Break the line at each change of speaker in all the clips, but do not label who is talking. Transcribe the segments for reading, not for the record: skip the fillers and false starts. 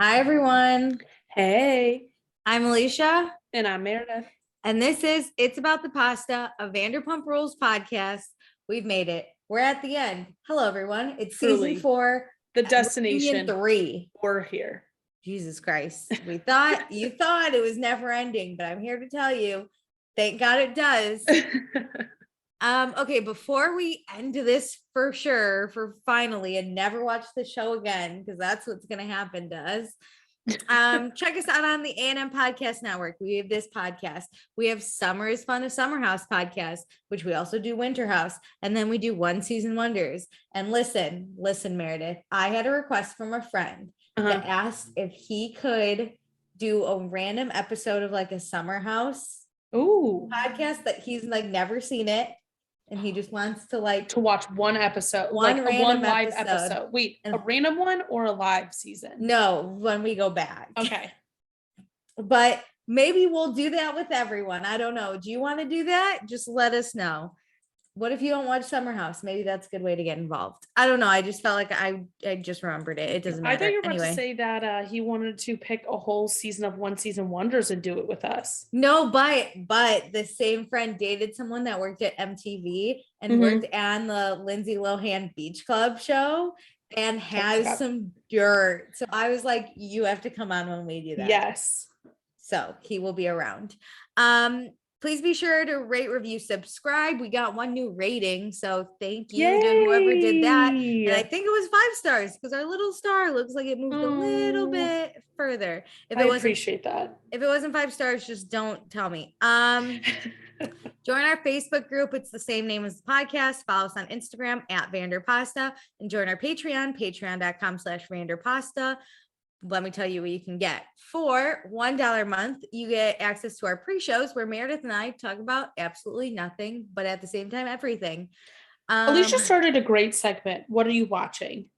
Hi, everyone.
Hey,
I'm Alicia,
and I'm Meredith.
and this is It's About the Pasta, a Vanderpump Rules podcast. We've made it. We're at the end. Hello, everyone. It's
Truly,
season 4,
the
reunion
destination.
3.
We're here.
Jesus Christ. You thought it was never ending, but I'm here to tell you, thank God it does. Okay, before we end this for sure, for finally, and never watch the show again, because that's what's gonna happen to us. Check us out on the A&M Podcast Network. We have this podcast. We have Summer is Fun, a Summer House podcast, which we also do Winter House, and then we do One Season Wonders. And listen, Meredith, I had a request from a friend that asked if he could do a random episode of like a Summer House podcast that he's like never seen it. And he just wants to
watch one episode,
one
live episode. Wait, a random one or a live season?
No, when we go back.
Okay.
But maybe we'll do that with everyone. I don't know. Do you want to do that? Just let us know. What if you don't watch Summer House? Maybe that's a good way to get involved. I don't know. I just felt like I just remembered it. It doesn't matter.
I thought you were about to say that he wanted to pick a whole season of One Season Wonders and do it with us.
No, but the same friend dated someone that worked at MTV and worked on the Lindsay Lohan Beach Club show and has some dirt. So I was like, you have to come on when we do that.
Yes.
So he will be around. Please be sure to rate, review, subscribe. We got one new rating, so thank you to whoever did that. And I think it was 5 stars because our little star looks like it moved a little bit further.
I appreciate that.
If it wasn't 5 stars, just don't tell me. Join our Facebook group. It's the same name as the podcast. Follow us on Instagram at Vanderpasta and join our Patreon, patreon.com/Vanderpasta. Let me tell you what you can get. For $1 a month, you get access to our pre-shows where Meredith and I talk about absolutely nothing, but at the same time, everything.
Alicia started a great segment. What are you watching?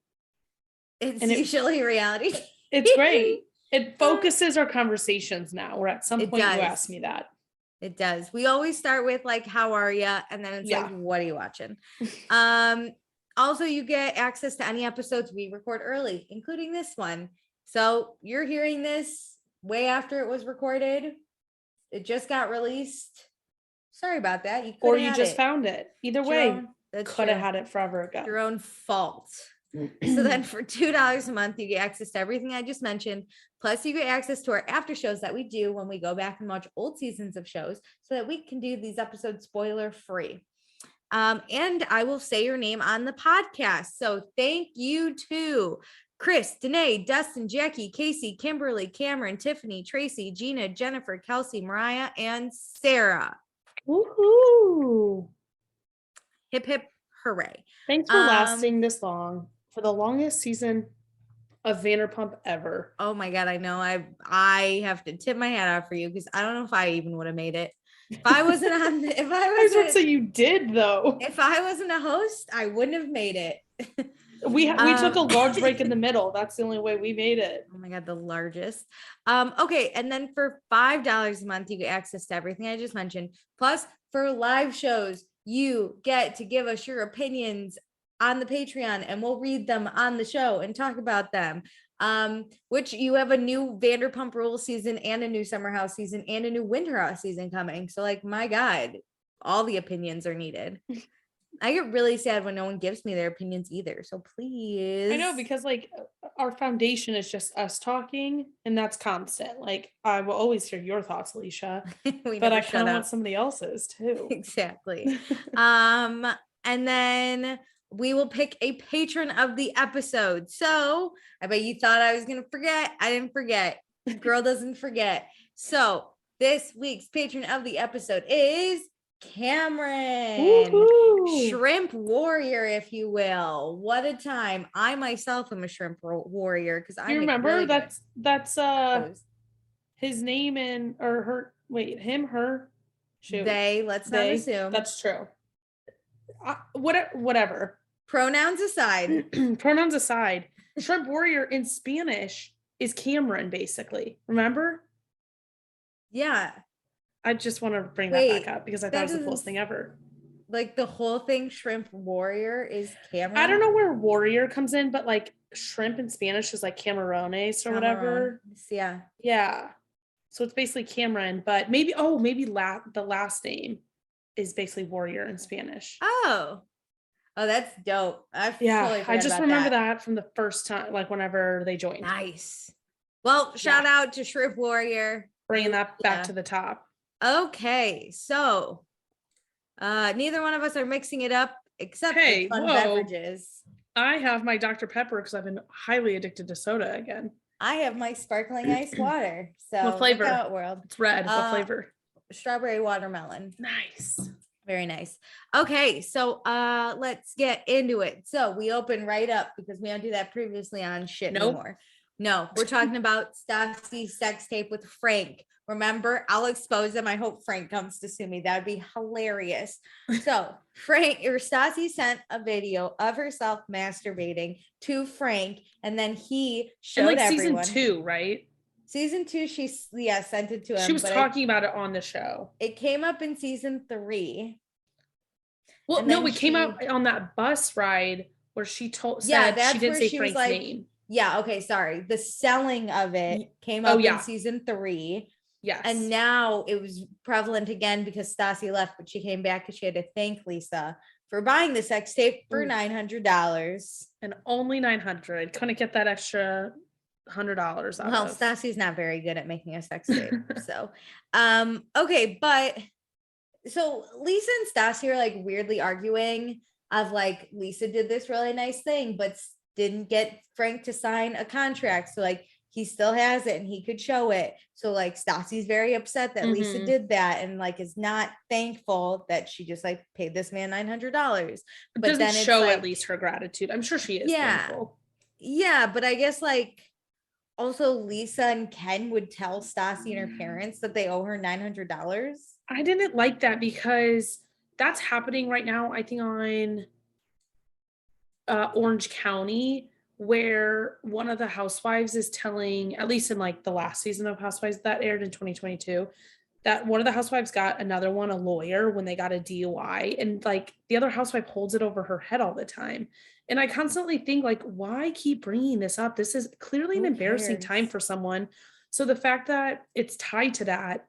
It's usually reality.
It's great. It focuses our conversations now, or at some point you ask me that.
It does. We always start with like, how are you? And then it's like, what are you watching? Also, you get access to any episodes we record early, including this one. So you're hearing this way after it was recorded. It just got released. Sorry about that.
Or you just found it. Either way, could have had it forever ago.
Your own fault. So then for $2 a month, you get access to everything I just mentioned. Plus you get access to our after shows that we do when we go back and watch old seasons of shows so that we can do these episodes spoiler free. And I will say your name on the podcast. So thank you to Chris, Danae, Dustin, Jackie, Casey, Kimberly, Cameron, Tiffany, Tracy, Gina, Jennifer, Kelsey, Mariah, and Sarah.
Woohoo!
Hip, hip, hooray.
Thanks for lasting this long. For the longest season of Vanderpump ever.
Oh my God, I know. I have to tip my hat out for you because I don't know if I even would have made it. If I wasn't on,
I would say you did though.
If I wasn't a host, I wouldn't have made it.
We took a large break in the middle. That's the only way we made it.
Oh my God, the largest. Okay, and then for $5 a month, you get access to everything I just mentioned. Plus, for live shows, you get to give us your opinions on the Patreon, and we'll read them on the show and talk about them. Which you have a new Vanderpump Rules season and a new Summer House season and a new Winter House season coming. So like, my God, all the opinions are needed. I get really sad when no one gives me their opinions either. So please.
I know, because like our foundation is just us talking, and that's constant. Like I will always hear your thoughts, Alicia, but I kind of want somebody else's too.
Exactly. And then we will pick a patron of the episode. So I bet you thought I was going to forget. I didn't forget. Girl doesn't forget. So this week's patron of the episode is Cameron. Woo-hoo. Shrimp warrior, if you will. What a time. I myself am a shrimp warrior because I
remember really that's his name and or her. Wait, him, her, shoot.
They. Let's not assume.
That's true. Whatever.
Pronouns aside.
Shrimp warrior in Spanish is Cameron, basically. Remember?
Yeah.
I just want to bring that back up because I thought it was the coolest thing ever.
like the whole thing, shrimp warrior is Cameron.
I don't know where warrior comes in, but like shrimp in Spanish is like camarones or whatever.
Yeah.
Yeah. So it's basically Cameron, but maybe the last name is basically warrior in Spanish.
Oh, that's dope.
I just remember that from the first time, like whenever they joined.
Nice. Well, shout out to Shrimp Warrior.
Bringing that back to the top.
Okay, so neither one of us are mixing it up except for fun beverages.
I have my Dr. Pepper because I've been highly addicted to soda again.
I have my sparkling ice water. So
what flavor?
Look out, world.
It's red. What flavor?
Strawberry watermelon.
Nice.
Very nice. Okay, so let's get into it. So we open right up because we don't do that previously on shit anymore. No, we're talking about Stassi's sex tape with Frank. Remember, I'll expose him. I hope Frank comes to sue me. That'd be hilarious. So Stassi sent a video of herself masturbating to Frank, and then he showed everyone.
Season 2, right?
Season 2, she sent it to him.
She was talking about it on the show.
It came up in season 3.
Well, no, it came out on that bus ride where she said she didn't say Frank's name.
Yeah, okay, sorry. The selling of it came up in season 3.
Yes.
And now it was prevalent again because Stassi left, but she came back because she had to thank Lisa for buying the sex tape for $900.
And only $900. Couldn't get that extra $100 out
well, Stassi's not very good at making a sex tape. So okay, but so Lisa and Stassi are like weirdly arguing of like Lisa did this really nice thing, but didn't get Frank to sign a contract. So like he still has it and he could show it. So like Stassi's very upset that Lisa did that and like is not thankful that she just like paid this man $900.
But doesn't then show like, at least her gratitude. I'm sure she is thankful.
Yeah, but I guess like also Lisa and Ken would tell Stassi and her parents that they owe her $900.
I didn't like that because that's happening right now, I think on Orange County, where one of the housewives is telling, at least in like the last season of Housewives that aired in 2022, that one of the housewives got another one a lawyer when they got a DUI, and like the other housewife holds it over her head all the time. And I constantly think like, why keep bringing this up? This is clearly an embarrassing time for someone. So the fact that it's tied to that,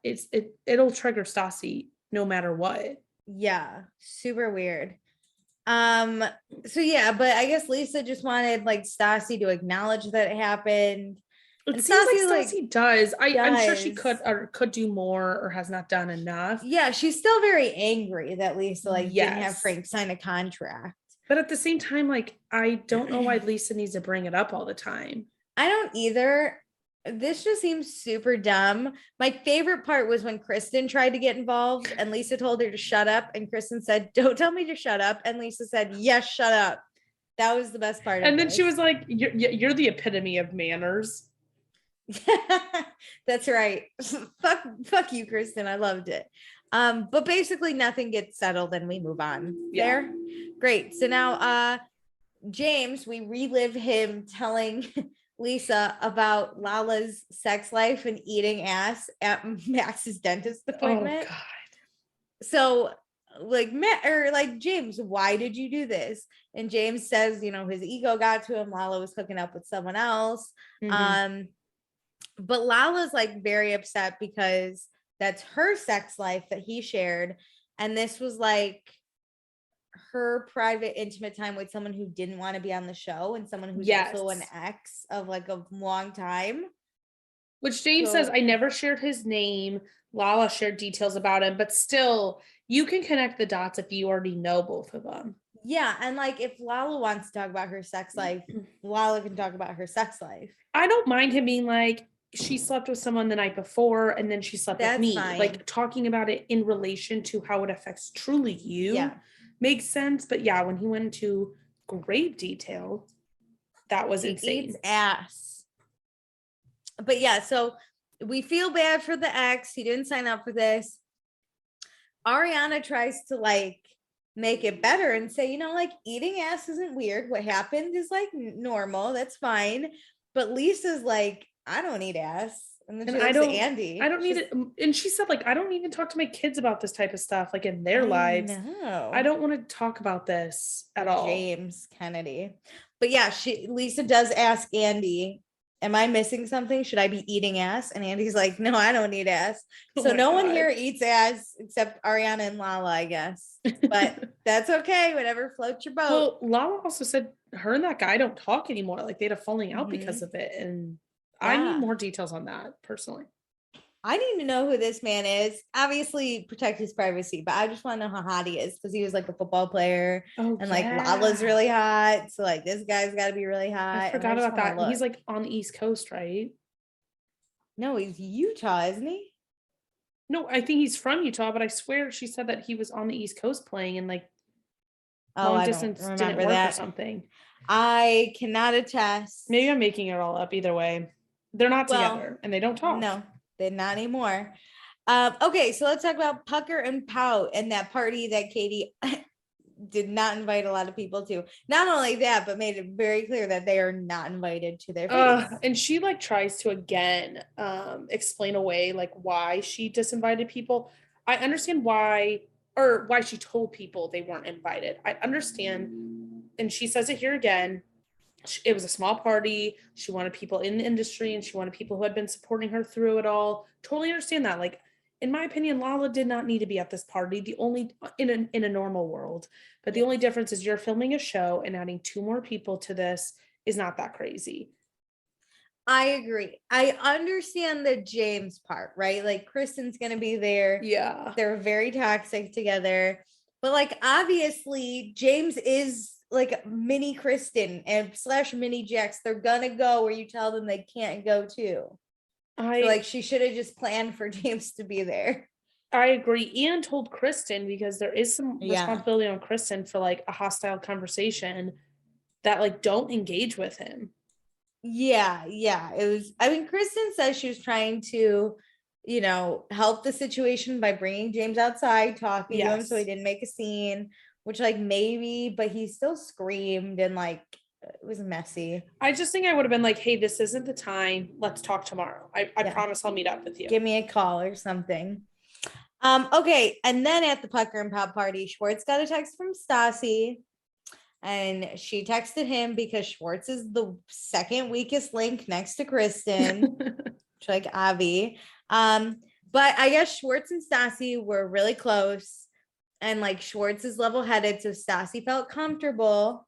it'll trigger Stassi no matter what.
Yeah, super weird. So yeah, but I guess Lisa just wanted like Stassi to acknowledge that it happened.
It and seems like Stassi does. I'm sure she could do more or has not done enough.
Yeah, she's still very angry that Lisa didn't have Frank sign a contract.
But at the same time, like I don't know why Lisa needs to bring it up all the time.
I don't either. This just seems super dumb. My favorite part was when Kristen tried to get involved and Lisa told her to shut up. And Kristen said, "Don't tell me to shut up." And Lisa said, "Yes, shut up." That was the best part.
And then she was like, you're the epitome of manners.
That's right. Fuck you, Kristen. I loved it. But basically nothing gets settled and we move on. There. Great. So now James, we relive him telling Lisa about Lala's sex life and eating ass at Max's dentist appointment. Oh God. So like James, why did you do this? And James says, his ego got to him. Lala was hooking up with someone else. But Lala's like very upset because that's her sex life that he shared. And this was like her private, intimate time with someone who didn't want to be on the show and someone who's also an ex of like a long time.
Which James says, I never shared his name. Lala shared details about him, but still, you can connect the dots if you already know both of them.
Yeah, and like if Lala wants to talk about her sex life, Lala can talk about her sex life.
I don't mind him being like, she slept with someone the night before and then she slept with me. Fine. Like talking about it in relation to how it affects truly you makes sense. But yeah, when he went into great detail, that was insane.
Eats ass. But yeah, so we feel bad for the ex. He didn't sign up for this. Ariana tries to like make it better and say, like eating ass isn't weird. What happened is like normal. That's fine. But Lisa's like, I don't eat ass. And then
And
she looks at Andy.
I don't need it. And she said, like, I don't even talk to my kids about this type of stuff, like in their lives.
No.
I don't want to talk about this at all.
James Kennedy. But yeah, Lisa does ask Andy, am I missing something? Should I be eating ass? And Andy's like, no, I don't eat ass. So no one here eats ass except Ariana and Lala, I guess. But that's okay. Whatever floats your boat.
Well, Lala also said her and that guy don't talk anymore. Like they had a falling out because of it. And I need more details on that personally.
I need to know who this man is. Obviously, protect his privacy, but I just want to know how hot he is because he was like a football player. Like Lala's really hot. So like this guy's got to be really hot.
I forgot about that. And he's like on the East Coast, right?
No, he's Utah, isn't he?
No, I think he's from Utah, but I swear she said that he was on the East Coast playing and like long distance didn't work or something.
I cannot attest.
Maybe I'm making it all up. Either way, they're not together and they don't talk.
No, they're not anymore. Okay, so let's talk about Pucker and Pout and that party that Katie did not invite a lot of people to. Not only that, but made it very clear that they are not invited to their face.
And she like tries to again explain away like why she disinvited people. I understand why she told people they weren't invited. I understand. And she says it here again. It was a small party. She wanted people in the industry and she wanted people who had been supporting her through it all. Totally understand that. Like, in my opinion, Lala did not need to be at this party. The only in a normal world, but the only difference is you're filming a show and adding 2 more people to this is not that crazy.
I agree. I understand the James part, right? Like Kristen's going to be there.
Yeah.
They're very toxic together. But like, obviously James is like mini Kristen and / mini Jax. They're going to go where you tell them they can't go to. So like she should have just planned for James to be there.
I agree. And told Kristen because there is some responsibility on Kristen for like a hostile conversation that like don't engage with him.
Yeah. It was, I mean, Kristen says she was trying to, help the situation by bringing James outside, talking to him so he didn't make a scene, which like maybe, but he still screamed and like it was messy.
I just think I would have been like, hey, this isn't the time. Let's talk tomorrow. I promise I'll meet up with you.
Give me a call or something. Okay. And then at the Pucker and Pop party, Schwartz got a text from Stassi. And she texted him because Schwartz is the second weakest link next to Kristen, like Avi. But I guess Schwartz and Stassi were really close. And like Schwartz is level-headed. So Stassi felt comfortable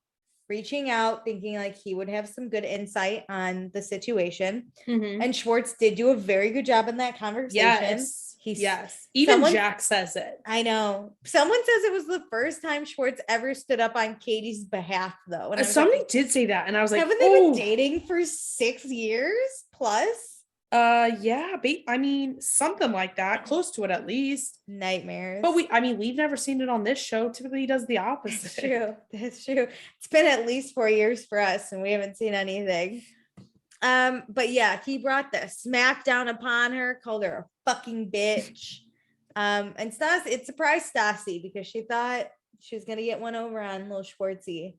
reaching out, thinking like he would have some good insight on the situation. And Schwartz did do a very good job in that conversation.
Even Jack says it.
I know. Someone says it was the first time Schwartz ever stood up on Katie's behalf, though. And
somebody did say that, and I was like,
haven't they been dating for 6 years plus?
Yeah, I mean, something like that, close to it at least.
Nightmares.
But we've never seen it on this show. Typically, he does the opposite.
That's true. It's been at least 4 years for us, and we haven't seen anything. But yeah, he brought the smack down upon her, called her a fucking bitch. And Stassi, it surprised Stassi because she thought she was gonna get one over on little Schwartzy.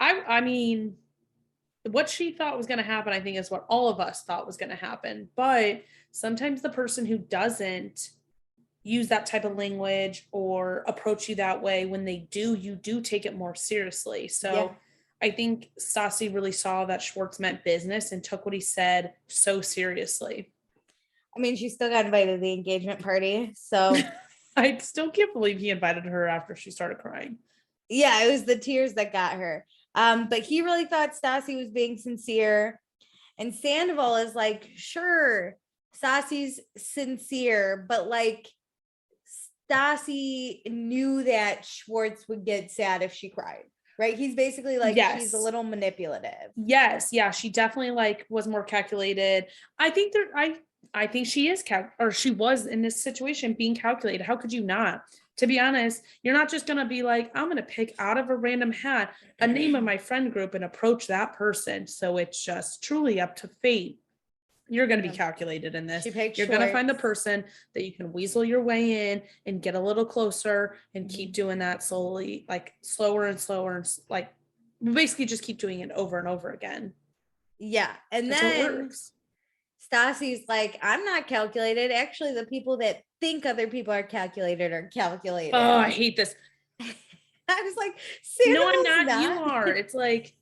I mean, what she thought was going to happen, I think, is what all of us thought was going to happen. But sometimes the person who doesn't use that type of language or approach you that way, when they do, you do take it more seriously. So I think Stassi really saw that Schwartz meant business and took what he said so seriously.
I mean, she still got invited to the engagement party. So
I still can't believe he invited her after she started crying.
Yeah, it was the tears that got her. But he really thought Stassi was being sincere. And Sandoval is like, sure, Stassi's sincere, but like Stassi knew that Schwartz would get sad if she cried. Right? He's basically like, she's a little manipulative.
Yes. Yeah. She definitely like was more calculated. I think I think she is she was in this situation being calculated. How could you not? To be honest, you're not just going to be like, I'm going to pick out of a random hat a name of my friend group and approach that person. So it's just truly up to fate. You're going to be calculated in this. You're going to find the person that you can weasel your way in and get a little closer and keep doing that slowly, like slower and slower. And like basically just keep doing it over and over again.
Yeah. And
that's
then
how it works.
Stassi's like, I'm not calculated. Actually, the people that think other people are calculated are calculated.
Oh, I hate this.
I was like,
No, I'm
Sandoval's
not. You are. It's like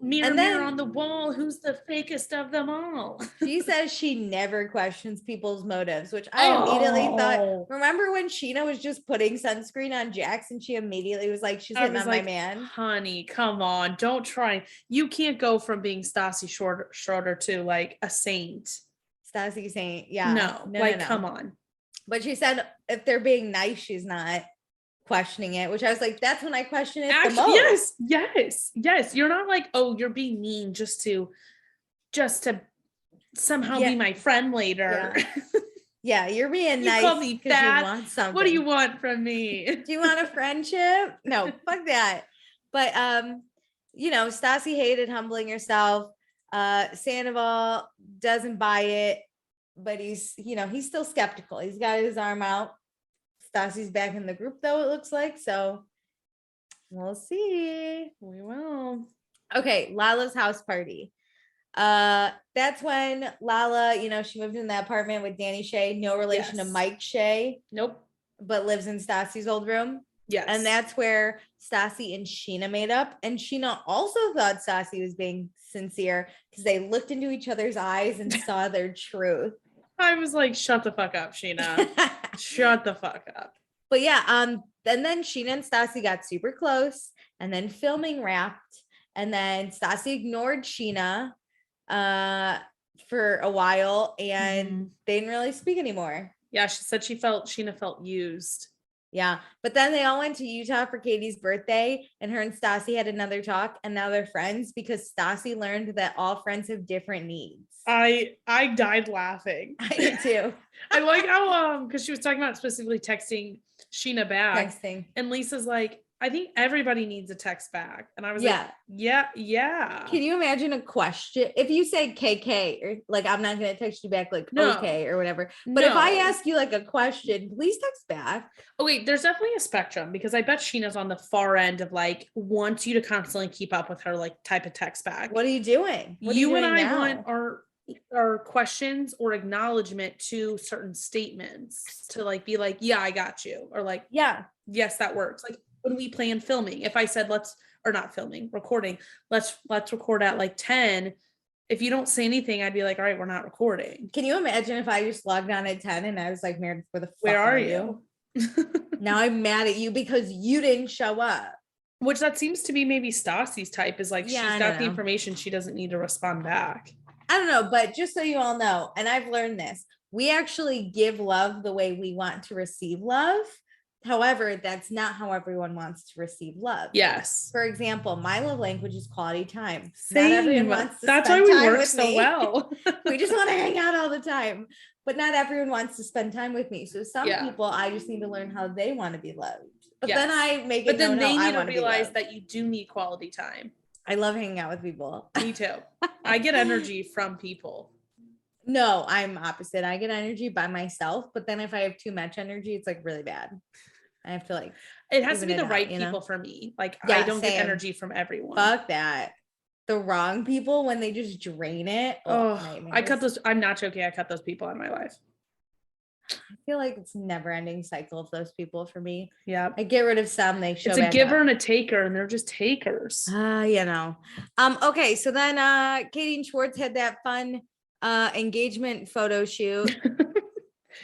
mirror,
And
mirror
then-
on the wall. Who's the fakest of them all?
She says she never questions people's motives, which I immediately thought.
Oh.
Remember when Sheena was just putting sunscreen on Jax and she immediately was like, she's
I
hitting
was
on
like,
my man.
honey, come on. Don't try. You can't go from being Stassi Schroeder to like a saint.
Stassi saying, yeah.
No, come on.
But she said if they're being nice, she's not questioning it, which I was like, that's when I question it the most.
Yes. You're not like, oh, you're being mean just to somehow be my friend later.
Yeah, you're being
You
nice
call me
because you
fat.
want something.
What do you want from me?
Do you want a friendship? No, fuck that. But Stassi hated humbling herself. Sandoval doesn't buy it, but he's still skeptical. He's got his arm out. Stassi's back in the group though, it looks like. So we'll see.
We will.
Okay, Lala's house party. That's when Lala, she moved in the apartment with Danny Shay, no relation to Mike Shay.
Nope.
But lives in Stassi's old room.
Yes.
And that's where Stassi and Sheena made up. And Sheena also thought Stassi was being sincere because they looked into each other's eyes and saw their truth.
I was like, shut the fuck up, Sheena. Shut the fuck up.
But yeah, and then Sheena and Stassi got super close, and then filming wrapped, and then Stassi ignored Sheena for a while, and they didn't really speak anymore.
Yeah, she said Sheena felt used.
Yeah, but then they all went to Utah for Katie's birthday, and her and Stassi had another talk, and now they're friends because Stassi learned that all friends have different needs.
I died laughing.
I did too.
I like how because she was talking about specifically texting Sheena back.
Texting.
And Lisa's like, I think everybody needs a text back. And I was like, yeah.
Can you imagine a question? If you say KK, or like, I'm not going to text you back like okay or whatever. But if I ask you like a question, please text back.
Oh, wait, there's definitely a spectrum because I bet Sheena's on the far end of like, wants you to constantly keep up with her, like type of text back.
What are you doing?
You and I want our questions or acknowledgement to certain statements to like be like, yeah, I got you. Or like, yes, that works. Like, when we plan filming, if I said recording, let's record at like 10. If you don't say anything, I'd be like, all right, we're not recording.
Can you imagine if I just logged on at 10 and I was like, Meredith,
where are you?
Now I'm mad at you because you didn't show up.
Which that seems to be maybe Stassi's type is like, she's got the information. She doesn't need to respond back.
I don't know, but just so you all know, and I've learned this, we actually give love the way we want to receive love. However, that's not how everyone wants to receive love.
Yes.
For example, my love language is quality time.
Same.
Not everyone wants to
That's
spend
why we
time
work
with
so
me.
well.
We just want to hang out all the time, but not everyone wants to spend time with me. So some people, I just need to learn how they want to be loved. But then I make it.
But then they need to
realize
that you do need quality time.
I love hanging out with people.
Me too. I get energy from people.
No, I'm opposite. I get energy by myself, but then if I have too much energy, it's like really bad. I have to like.
It has to be the right people for me. Like I don't get energy from everyone.
Fuck that. The wrong people when they just drain it.
I cut those. I'm not joking. I cut those people out of my life.
I feel like it's a never-ending cycle of those people for me.
Yeah.
I get rid of some, they show
it's a giver and a taker, and they're just takers.
Okay, so then Katie and Schwartz had that fun engagement photo shoot.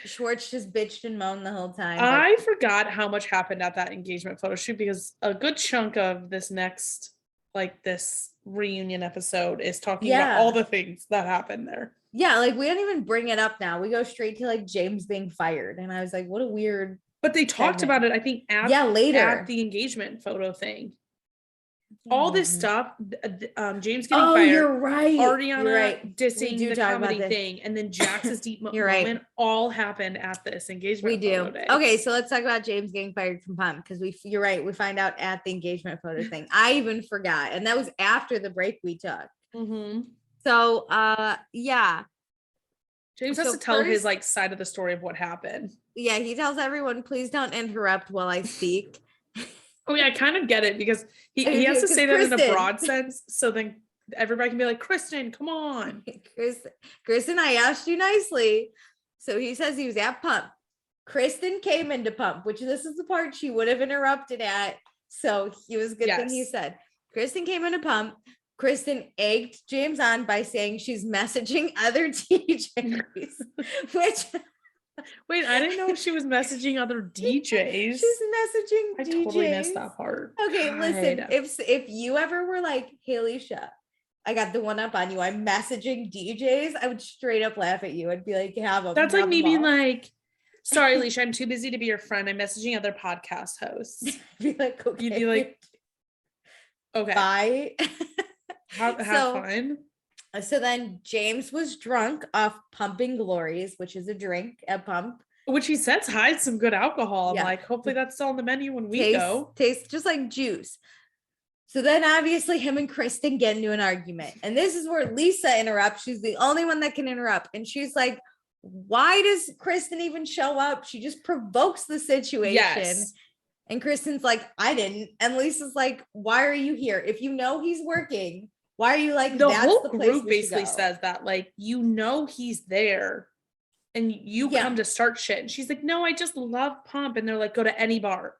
Schwartz just bitched and moaned the whole time.
I forgot how much happened at that engagement photo shoot because a good chunk of this next, like this reunion episode is talking about all the things that happened there.
Yeah, like we don't even bring it up now. We go straight to like James being fired. And I was like, what a weird.
But they talked about it, I think,
later
at the engagement photo thing. All this stuff, James getting fired.
You're right.
Ariana dissing the comedy thing, and then Jax's deep moment all happened at this engagement photo day.
Okay, so let's talk about James getting fired from Pump because you're right. We find out at the engagement photo thing. I even forgot, and that was after the break we took.
Mm-hmm.
So,
James has to tell his like side of the story of what happened.
Yeah, he tells everyone, please don't interrupt while I speak.
Oh yeah, I kind of get it because he has to say that in a broad sense. So then everybody can be like, Kristen, come on.
Kristen, I asked you nicely. So he says he was at Pump. Kristen came into Pump, which this is the part she would have interrupted at. So he was a good thing he said. Kristen came into Pump. Kristen egged James on by saying she's messaging other DJs, which
wait, I didn't know she was messaging other DJs.
She's messaging
I
DJs.
totally missed that part.
Okay,
God.
listen, if you ever were like, hey, Alicia, I got the one up on you, I'm messaging DJs, I would straight up laugh at you. I'd be like, have them.
That's like me being like, sorry, Alicia, I'm too busy to be your friend. I'm messaging other podcast hosts.
Be like, okay.
You'd be like, okay.
Bye.
Have fun.
So then James was drunk off Pumping Glories, which is a drink at Pump.
Which he says hides some good alcohol. I'm like, hopefully that's still on the menu when we go.
Tastes just like juice. So then obviously him and Kristen get into an argument. And this is where Lisa interrupts. She's the only one that can interrupt. And she's like, why does Kristen even show up? She just provokes the situation. Yes. And Kristen's like, I didn't. And Lisa's like, why are you here? If you know he's working, why are you like,
the whole group basically says that, like, you know, he's there and you come to start shit. And she's like, no, I just love Pump. And they're like, go to any bar.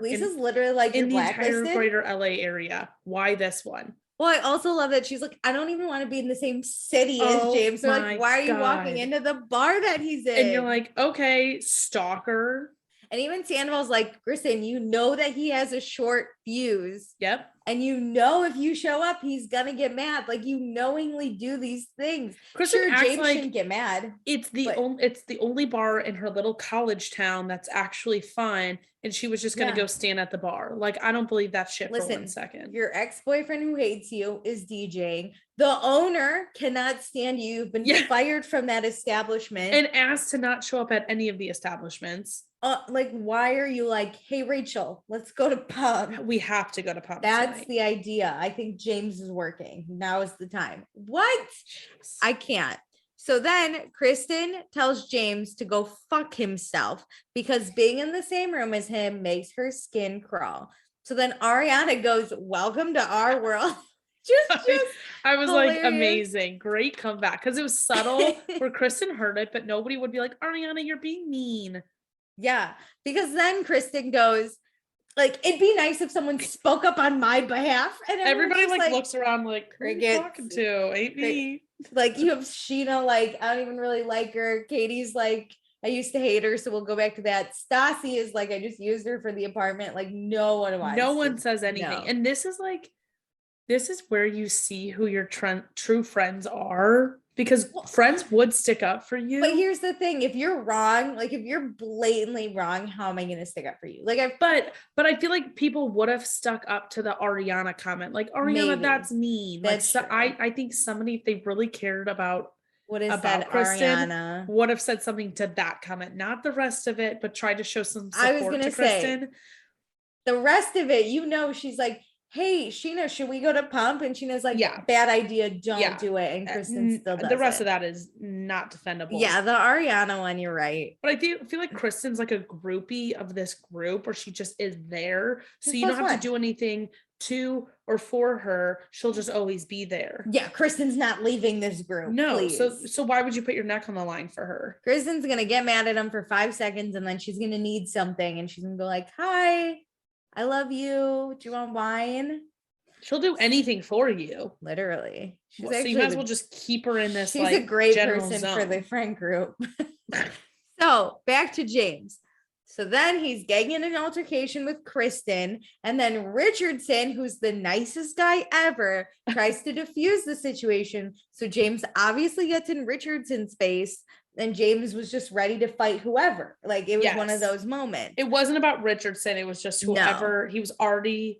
Lisa's literally like,
in the entire greater LA area. Why this one?
Well, I also love that she's like, I don't even want to be in the same city as James. They're like, why are you walking into the bar that he's in?
And you're like, okay, stalker.
And even Sandoval's like, Kristen, you know that he has a short fuse.
Yep.
And you know if you show up, he's gonna get mad. Like, you knowingly do these things.
Kristen acts
James
like
shouldn't get mad.
It's the only bar in her little college town that's actually fun, and she was just gonna go stand at the bar. Like, I don't believe that shit for 1 second.
Your ex-boyfriend who hates you is DJing. The owner cannot stand you. You've been fired from that establishment
and asked to not show up at any of the establishments.
Like, why are you like, hey, Rachel, let's go to Pump?
We have to go to Pump.
That's the idea. I think James is working. Now is the time. What? Jeez. I can't. So then Kristen tells James to go fuck himself because being in the same room as him makes her skin crawl. So then Ariana goes, welcome to our world.
I was hilarious. Like, amazing. Great comeback. Because it was subtle where Kristen heard it, but nobody would be like, Ariana, you're being mean.
Yeah, because then Kristen goes, like, it'd be nice if someone spoke up on my behalf. And
everybody like looks around like, who are you talking to? Ain't me.
Like, you have Sheena, like, I don't even really like her. Katie's like, I used to hate her, so we'll go back to that. Stassi is like, I just used her for the apartment. Like, no one wants.
No one says anything. No. And this is where you see who your true friends are. Because friends would stick up for you.
But here's the thing. If you're wrong, like if you're blatantly wrong, how am I going to stick up for you? Like,
but I feel like people would have stuck up to the Ariana comment. Like, Ariana, maybe. That's mean. That's like, I think somebody, if they really cared about
what is that,
Kristen,
Ariana
would have said something to that comment, not the rest of it, but tried to show some support to Kristen.
The rest of it, you know, she's like, hey, Sheena, should we go to Pump? And Sheena's like, bad idea, don't do it. And Kristen still does
the rest of that is not defendable.
Yeah, the Ariana one, you're right.
But I feel like Kristen's like a groupie of this group, or she just is there. So you don't have to do anything to or for her. She'll just always be there.
Yeah, Kristen's not leaving this group.
No,
please.
So why would you put your neck on the line for her?
Kristen's going to get mad at him for 5 seconds, and then she's going to need something. And she's going to go like, hi. I love you. Do you want wine?
She'll do anything for you.
Literally.
So you might as well just keep her in this.
She's a great person for the friend group. So back to James. So then he's getting in an altercation with Kristen. And then Richardson, who's the nicest guy ever, tries to defuse the situation. So James obviously gets in Richardson's face. And James was just ready to fight whoever. Like, it was one of those moments.
It wasn't about Richardson. It was just whoever. He was already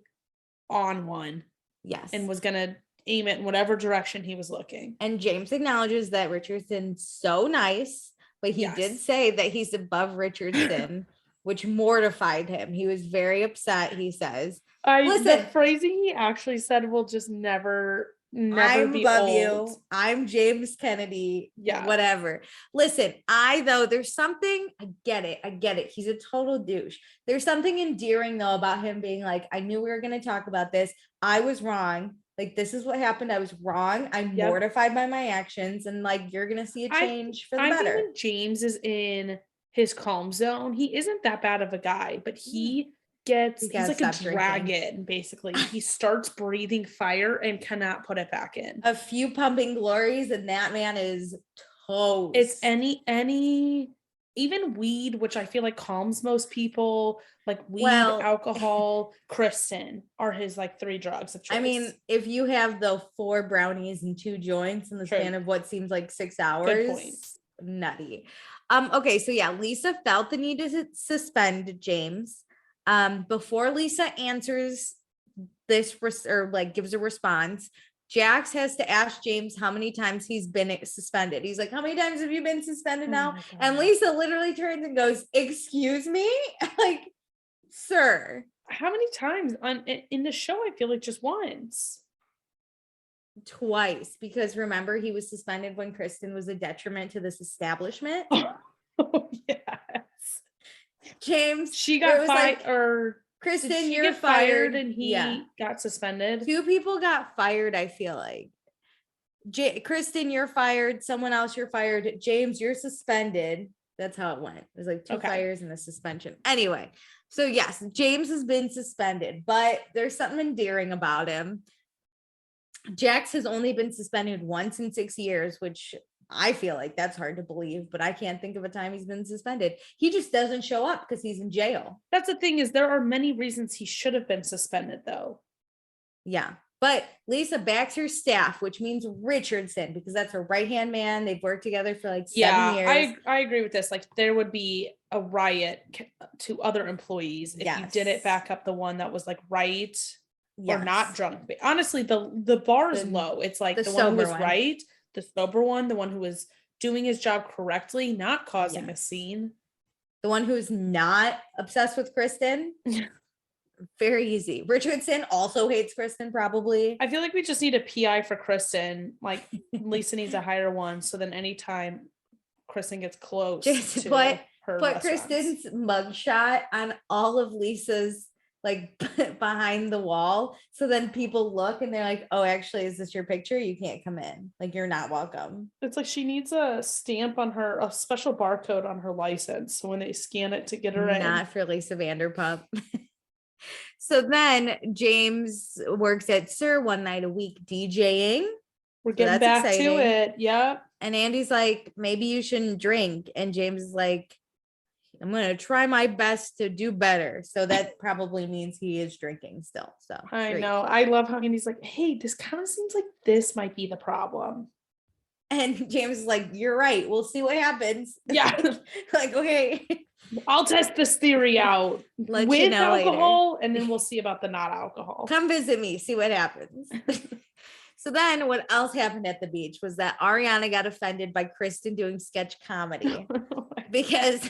on one.
Yes.
And was going to aim it in whatever direction he was looking.
And James acknowledges that Richardson's so nice, but he did say that he's above Richardson, which mortified him. He was very upset, he says.
Listen, the phrasing he actually said will just never
I'm
be
above
old.
you. I'm James Kennedy.
Yeah.
Whatever. Listen, there's something, I get it. He's a total douche. There's something endearing though about him being like, I knew we were going to talk about this. I was wrong. Like, this is what happened. I was wrong. I'm
Yep.
mortified by my actions. And like, you're going to see a change for the
I think
better.
when James is in his calm zone, he isn't that bad of a guy, but he's
gotta
like a
stop drinking.
dragon, basically. He starts breathing fire and cannot put it back in.
A few pumping glories, and that man is toast.
It's any even weed, which I feel like calms most people, like weed, alcohol, Kristen are his like 3 drugs of choice.
I mean, if you have the 4 brownies and 2 joints in the span of what seems like 6 hours, nutty. Okay, so yeah, Lisa felt the need to suspend James. Before Lisa answers this or like gives a response, Jax has to ask James how many times he's been suspended. He's like, how many times have you been suspended now? And Lisa literally turns and goes, excuse me? Like, sir.
How many times in the show? I feel like just once.
Twice, because remember, he was suspended when Kristen was a detriment to this establishment.
Oh, yes.
James,
she got fired, like, or
Kristen, you're fired,
and he got suspended.
2 people got fired, I feel like. Kristen, you're fired. Someone else, you're fired. James, you're suspended. That's how it went. It was like 2 fires and a suspension. Anyway, so yes, James has been suspended, but there's something endearing about him. Jax has only been suspended once in 6 years, which I feel like that's hard to believe, but I can't think of a time he's been suspended. He just doesn't show up because he's in jail.
That's the thing, is there are many reasons he should have been suspended though.
Yeah. But Lisa backs her staff, which means Richardson, because that's her right-hand man. They've worked together for like 7 years.
I agree with this. Like, there would be a riot to other employees if you didn't back up the one that was like right or not drunk. But honestly, the bar is low. It's like the one who was right, the sober one, the one who was doing his job correctly, not causing a scene.
The one who's not obsessed with Kristen. Very easy. Richardson also hates Kristen, probably.
I feel like we just need a PI for Kristen. Like, Lisa needs a higher one, so then anytime Kristen gets close to her
put Kristen's mugshot on all of Lisa's like behind the wall, so then people look and they're like, oh, actually, is this your picture? You can't come in. Like, you're not welcome.
It's like she needs a stamp on her, a special barcode on her license, so when they scan it to get her in.
Not for Lisa Vanderpump. So then James works at Sir one night a week DJing.
We're getting back to it. Yep.
And Andy's like, maybe you shouldn't drink. And James is like, I'm going to try my best to do better. So that probably means he is drinking still. So
I know. I love how Andy's like, hey, this kind of seems like this might be the problem.
And James is like, you're right. We'll see what happens.
Yeah.
Like, okay.
I'll test this theory out with alcohol later. And then we'll see about the not alcohol.
Come visit me, see what happens. So then what else happened at the beach was that Ariana got offended by Kristen doing sketch comedy because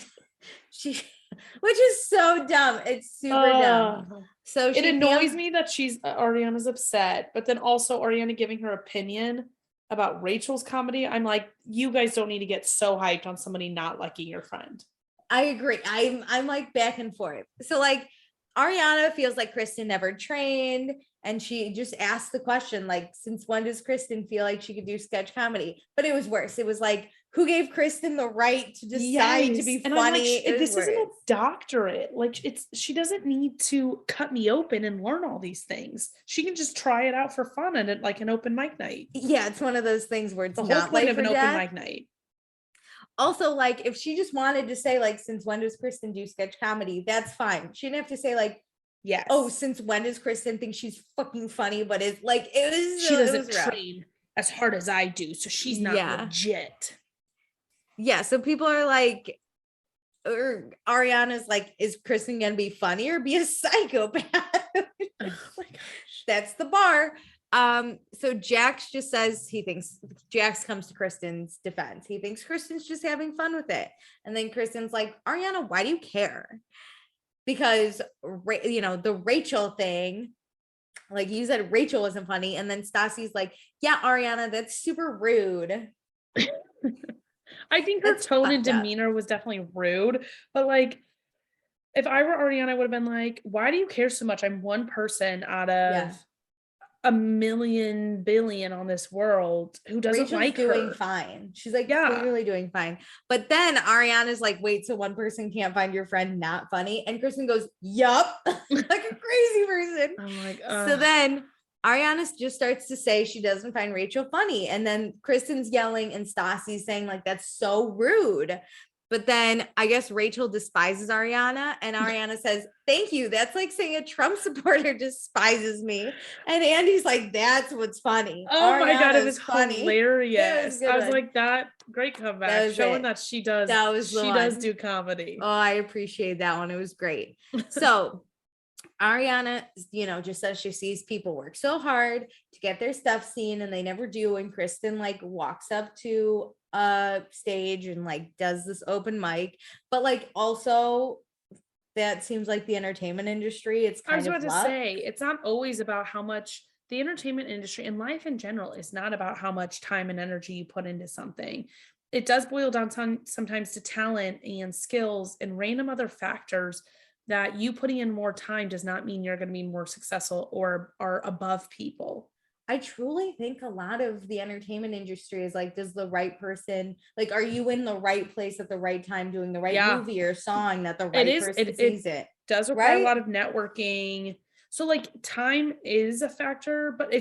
which is so dumb. It's super dumb. So
it annoys me that Ariana's upset, but then also Ariana giving her opinion about Rachel's comedy. I'm like, you guys don't need to get so hyped on somebody not liking your friend.
I agree. I'm like back and forth. So like Ariana feels like Kristen never trained, and she just asked the question, like, since when does Kristen feel like she could do sketch comedy? But it was worse. It was like, who gave Kristen the right to decide to be funny?
Like, this isn't a doctorate. Like, she doesn't need to cut me open and learn all these things. She can just try it out for fun at like an open mic night.
Yeah, it's one of those things where it's
the
not
whole point of an
open
mic night.
Also, like, if she just wanted to say, like, since when does Kristen do sketch comedy? That's fine. She didn't have to say, like,
yes.
Oh, since when does Kristen think she's fucking funny? But it's like,
she doesn't train as hard as I do, so she's not legit.
Yeah, so people are like, or Ariana's like, is Kristen gonna be funny or be a psychopath? Oh my gosh. That's the bar. So Jax just says Jax comes to Kristen's defense. He thinks Kristen's just having fun with it. And then Kristen's like, Ariana, why do you care? Because, the Rachel thing, like you said, Rachel wasn't funny. And then Stassi's like, yeah, Ariana, that's super rude.
I think her tone and demeanor was definitely rude. But like, if I were Ariana, I would have been like, why do you care so much? I'm one person out of a million billion on this world who doesn't
Rachel's
like
doing
her.
fine. She's like
Yeah.
clearly doing fine. But then Ariana's like, wait, so one person can't find your friend not funny? And Kristen goes, yup, like a crazy person.
I'm like,
so then Ariana just starts to say she doesn't find Rachel funny. And then Kristen's yelling and Stassi's saying like, that's so rude. But then I guess Rachel despises Ariana and Ariana says, thank you. That's like saying a Trump supporter despises me. And Andy's like, that's what's funny.
oh my God, it was
funny.
hilarious.
I
was like, that great comeback, showing that she does do comedy.
Oh, I appreciate that one. It was great. So Ariana, just says she sees people work so hard to get their stuff seen and they never do. And Kristen like walks up to a stage and like does this open mic, but like also that seems like the entertainment industry. It's kind of luck. I was about to say,
it's not always about how much the entertainment industry and life in general is not about how much time and energy you put into something. It does boil down sometimes to talent and skills and random other factors that you putting in more time does not mean you're going to be more successful or are above people.
I truly think a lot of the entertainment industry is like, does the right person, like, are you in the right place at the right time doing the right movie or song that the right person sees it?
Does require a lot of networking. So like time is a factor, but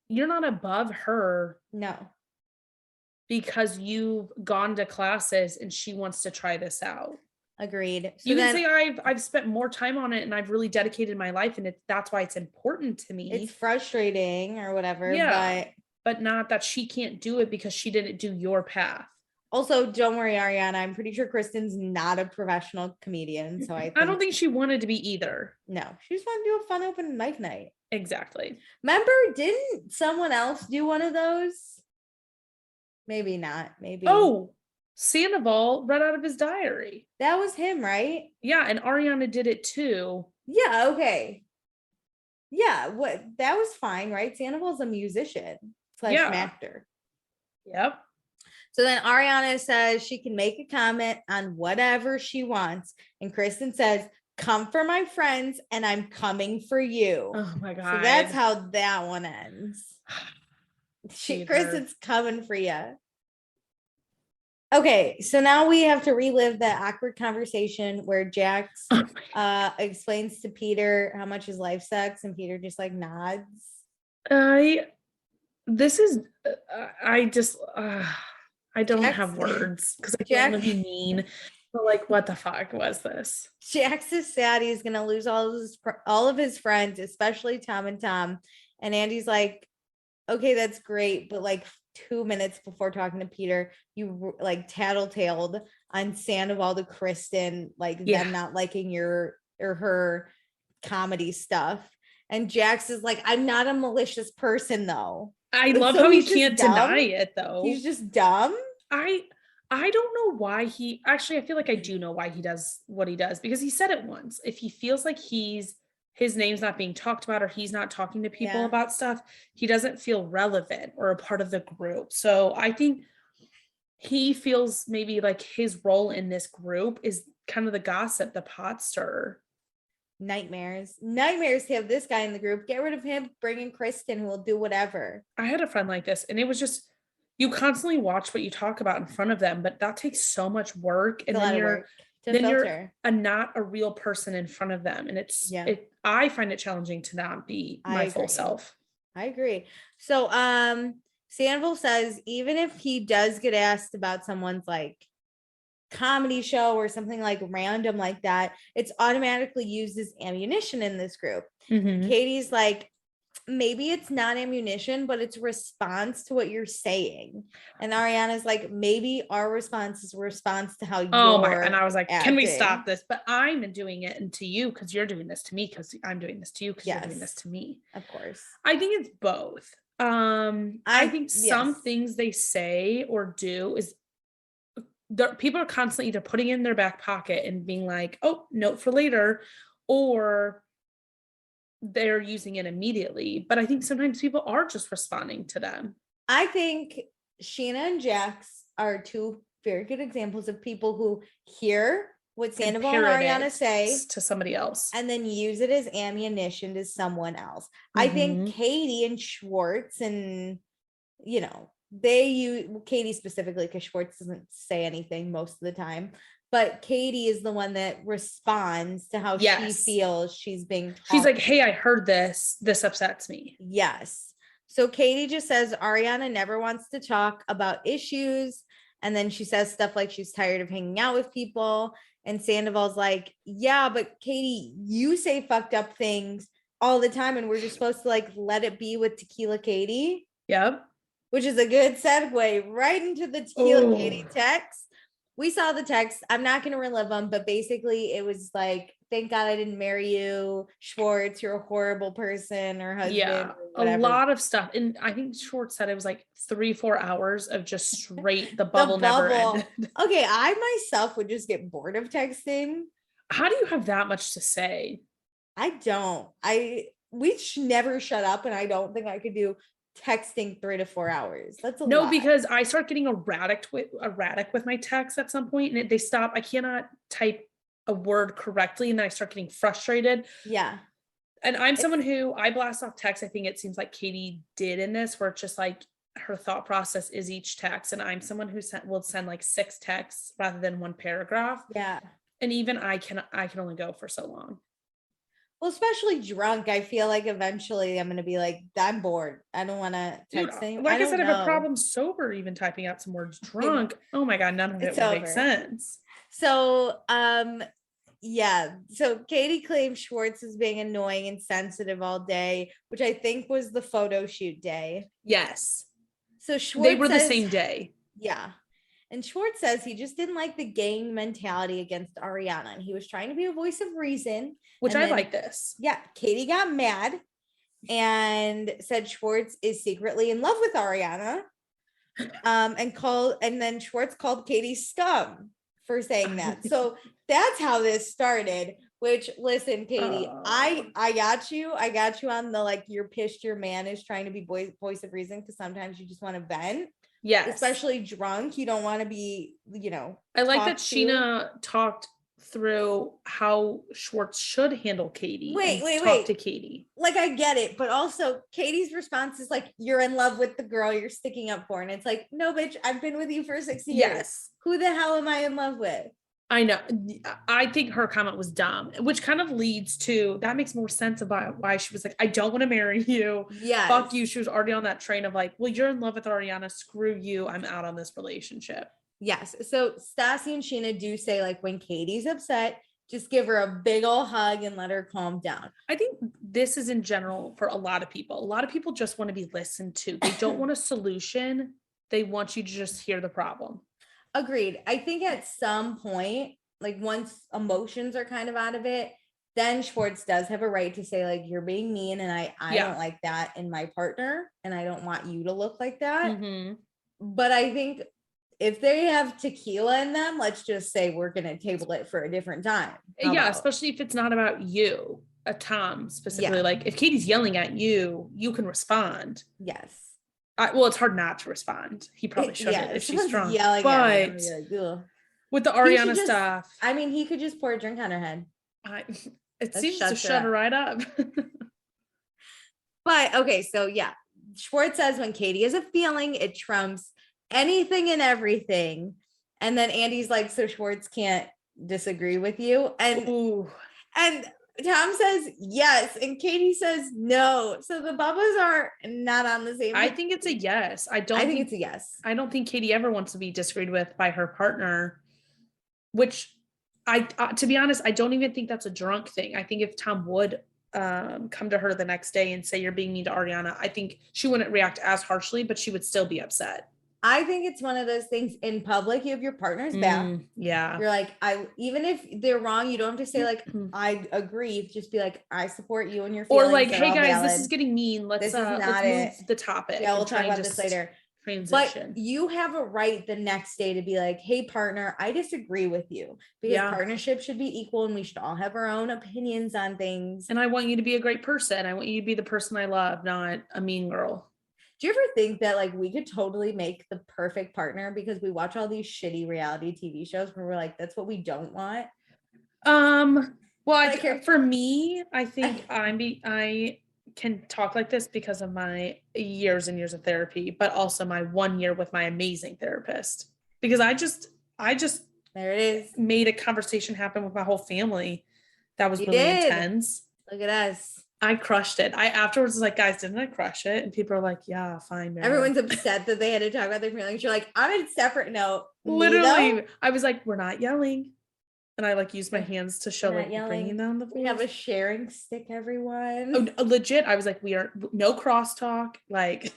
you're not above her.
No.
Because you've gone to classes and she wants to try this out.
Agreed.
So you can say I've spent more time on it and I've really dedicated my life and that's why it's important to me.
It's frustrating or whatever,
but not that she can't do it because she didn't do your path.
Also, don't worry, Ariana. I'm pretty sure Kristen's not a professional comedian, so I
don't think she wanted to be either.
No, she just wanted to do a fun open mic night.
Exactly.
Remember, didn't someone else do one of those? Maybe not. Maybe.
Oh, Sandoval read out of his diary.
That was him, right?
Yeah, and Ariana did it too.
Yeah, okay. Yeah, that was fine, right? Sandoval's a musician / actor.
Yep.
So then Ariana says she can make a comment on whatever she wants. And Kristen says, come for my friends and I'm coming for you.
Oh my God.
So that's how that one ends. Kristen's coming for you. Okay, so now we have to relive that awkward conversation where Jax explains to Peter how much his life sucks, and Peter just like nods. I don't have words because I don't want to be mean. But like, what the fuck was this? Jax is sad he's gonna lose all of his friends, especially Tom and Tom. And Andy's like, okay, that's great, but like 2 minutes before talking to Peter, you like tattletaled on Sandoval to Kristen, like them not liking your or her comedy stuff. And Jax is like, I'm not a malicious person though. I love how he can't deny it though. He's just dumb. I don't know why I feel like I do know why he does what he does, because he said it once. If he feels like his name's not being talked about or he's not talking to people about stuff, he doesn't feel relevant or a part of the group. So I think he feels maybe like his role in this group is kind of the gossip, the pot stirrer. Nightmares to have this guy in the group. Get rid of him, bring in Kristen, who will do whatever. I had a friend like this, and it was just, you constantly watch what you talk about in front of them, but that takes so much work. And then you're not a real person in front of them. And I find it challenging to not be my full self. I agree. So Sandoval says even if he does get asked about someone's like comedy show or something like random like that, it's automatically used as ammunition in this group. Mm-hmm. Katie's like, maybe it's not ammunition, but it's response to what you're saying. And Ariana's like, maybe our response is a response to how you're and I was like, acting. Can we stop this? But I'm doing it and to you because you're doing this to me, because I'm doing this to you because you're doing this to me. Of course. I think it's both. I think some things they say or do is people are constantly either putting it in their back pocket and being like, oh, note for later, or they're using it immediately. But I think sometimes people are just responding to them. I think Sheena and Jax are two very good examples of people who hear what Sandoval and Ariana say
to somebody else
and then use it as ammunition to someone else. I think Katie and Schwartz and, you know, they use Katie specifically because Schwartz doesn't say anything most of the time. But Katie is the one that responds to how she feels she's being talked.
She's like, hey, I heard this. This upsets me.
Yes. So Katie just says Ariana never wants to talk about issues. And then she says stuff like she's tired of hanging out with people. And Sandoval's like, yeah, but Katie, you say fucked up things all the time. And we're just supposed to like let it be with Tequila Katie.
Yep.
Which is a good segue right into the Tequila Katie text. We saw the text. I'm not going to relive them, but basically it was like, thank God I didn't marry you, Schwartz. You're a horrible person or husband.
Yeah, a lot of stuff. And I think Schwartz said it was like 3-4 hours of just straight, the bubble never ended.
Okay, I myself would just get bored of texting.
How do you have that much to say?
I don't. We never shut up, and I don't think I could do texting 3 to 4 hours. That's a lot.
Because I start getting erratic with my texts at some point, and they stop. I cannot type a word correctly, and then I start getting frustrated.
Yeah.
And I'm someone who I blast off text. I think it seems like Katie did in this, where it's just like her thought process is each text, and I'm someone who will send like 6 texts rather than 1 paragraph.
Yeah.
And even I can only go for so long.
Well, especially drunk, I feel like eventually I'm going to be like, I'm bored. I don't want to text anymore.
Like I said, I have a problem sober even typing out some words. Drunk, oh my God, none of it would make sense.
So, yeah. So Katie claims Schwartz is being annoying and sensitive all day, which I think was the photo shoot day.
Yes.
So Schwartz
they were the same day.
Yeah. And Schwartz says he just didn't like the gang mentality against Ariana, and he was trying to be a voice of reason.
Which I like this.
Yeah. Katie got mad and said Schwartz is secretly in love with Ariana. And then Schwartz called Katie scum for saying that. So that's how this started. Which, listen, Katie, I got you. I got you on the like you're pissed your man is trying to be voice of reason, because sometimes you just want to vent.
Yes.
Especially drunk. You don't want to be,
I like that Sheena talked through how Schwartz should handle Katie. Talk to Katie.
Like, I get it, but also Katie's response is like, you're in love with the girl you're sticking up for. And it's like, no, bitch, I've been with you for 6 years.
Yes.
Who the hell am I in love with?
I know. I think her comment was dumb, which kind of leads to, that makes more sense about why she was like, I don't want to marry you.
Yeah.
Fuck you. She was already on that train of like, well, you're in love with Ariana. Screw you. I'm out on this relationship.
Yes. So Stassi and Sheena do say like, when Katie's upset, just give her a big old hug and let her calm down.
I think this is in general for a lot of people. A lot of people just want to be listened to. They don't want a solution. They want you to just hear the problem.
Agreed. I think at some point, like once emotions are kind of out of it, then Schwartz does have a right to say like, you're being mean and I don't like that in my partner and I don't want you to look like that. Mm-hmm. But I think if they have tequila in them, let's just say we're going to table it for a different time.
Especially if it's not about you, Tom specifically. Yeah. Like if Katie's yelling at you, you can respond.
Yes.
Well, it's hard not to respond. He probably shouldn't if she's drunk.
But
with the Ariana stuff,
I mean, he could just pour a drink on her head.
It seems to shut her right up.
But okay, so yeah, Schwartz says when Katie has a feeling, it trumps anything and everything. And then Andy's like, so Schwartz can't disagree with you. And Tom says yes, and Katie says no. So the Bubbas are not on the same.
I think it's a yes. I think
it's a yes.
I don't think Katie ever wants to be disagreed with by her partner, which to be honest, I don't even think that's a drunk thing. I think if Tom would come to her the next day and say you're being mean to Ariana, I think she wouldn't react as harshly, but she would still be upset.
I think it's one of those things in public, you have your partner's back.
Yeah.
You're like, even if they're wrong, you don't have to say like, I agree. Just be like, I support you and your feelings.
Or like, hey guys, this is getting mean. Let's move the topic.
Yeah, we'll talk about this later.
Transition.
But you have a right the next day to be like, hey partner, I disagree with you, because partnership should be equal and we should all have our own opinions on things.
And I want you to be a great person. I want you to be the person I love, not a mean girl.
Do you ever think that like we could totally make the perfect partner, because we watch all these shitty reality TV shows where we're like, that's what we don't want?
Well,
Like
for me, I think I can talk like this because of my years and years of therapy, but also my 1 year with my amazing therapist. Because I just
there it is.
made a conversation happen with my whole family that was
You
really
did.
intense.
Look at us.
I crushed it. I afterwards was like, guys, didn't I crush it? And people are like, yeah, fine, man.
Everyone's upset that they had to talk about their feelings. You're like, on a separate note,
Literally, I was like, we're not yelling. And I like used my hands to show
not
like bringing down the voice.
We have a sharing stick, everyone.
Oh, legit. I was like, we are no crosstalk. Like,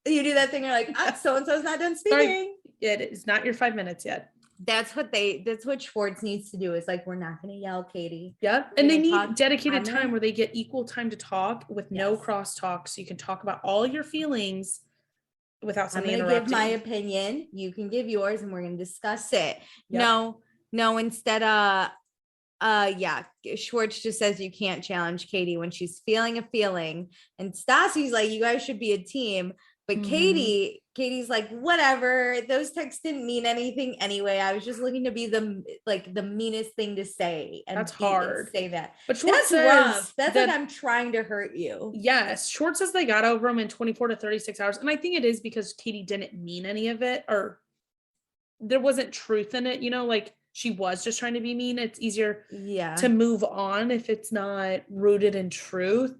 you do that thing. You're like, so and so's not done speaking.
sorry, it is not your 5 minutes yet.
That's what Schwartz needs to do. Is like, we're not going to yell, Katie.
Yeah, and they need dedicated time where they get equal time to talk with no crosstalk, so you can talk about all your feelings without somebody interrupting.
I'm going to give my opinion. You can give yours, and we're going to discuss it. Yep. No, instead of, Schwartz just says you can't challenge Katie when she's feeling a feeling. And Stassi's like, you guys should be a team. But Katie's like, whatever. Those texts didn't mean anything anyway. I was just looking to be the meanest thing to say. And
that's hard.
Say that.
But Schwartz
says rough. That's like I'm trying to hurt you.
Yes. Schwartz says they got over him in 24 to 36 hours. And I think it is because Katie didn't mean any of it, or there wasn't truth in it, like she was just trying to be mean. It's easier to move on if it's not rooted in truth.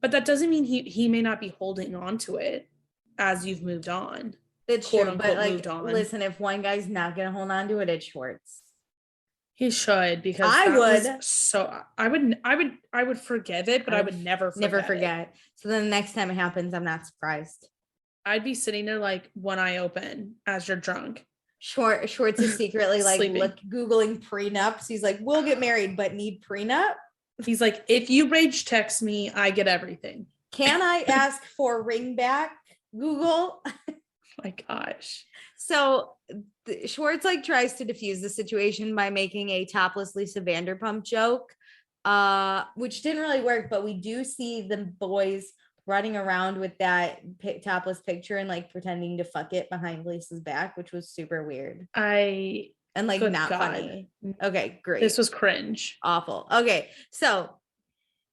But that doesn't mean he may not be holding on to it as you've moved on.
It's true, but like, listen, if one guy's not gonna hold on to it, it's Schwartz.
He should, because I would forgive it, but I would never forget.
So then the next time it happens, I'm not surprised.
I'd be sitting there like one eye open as you're drunk.
Schwartz is secretly like Googling prenups. He's like, we'll get married, but need prenup.
He's like, if you rage text me, I get everything.
Can I ask for ring back, Google?
My gosh.
So Schwartz like tries to diffuse the situation by making a topless Lisa Vanderpump joke, which didn't really work, but we do see the boys running around with that topless picture and like pretending to fuck it behind Lisa's back, which was super weird. Not funny. Okay, great.
This was cringe.
Awful. Okay, so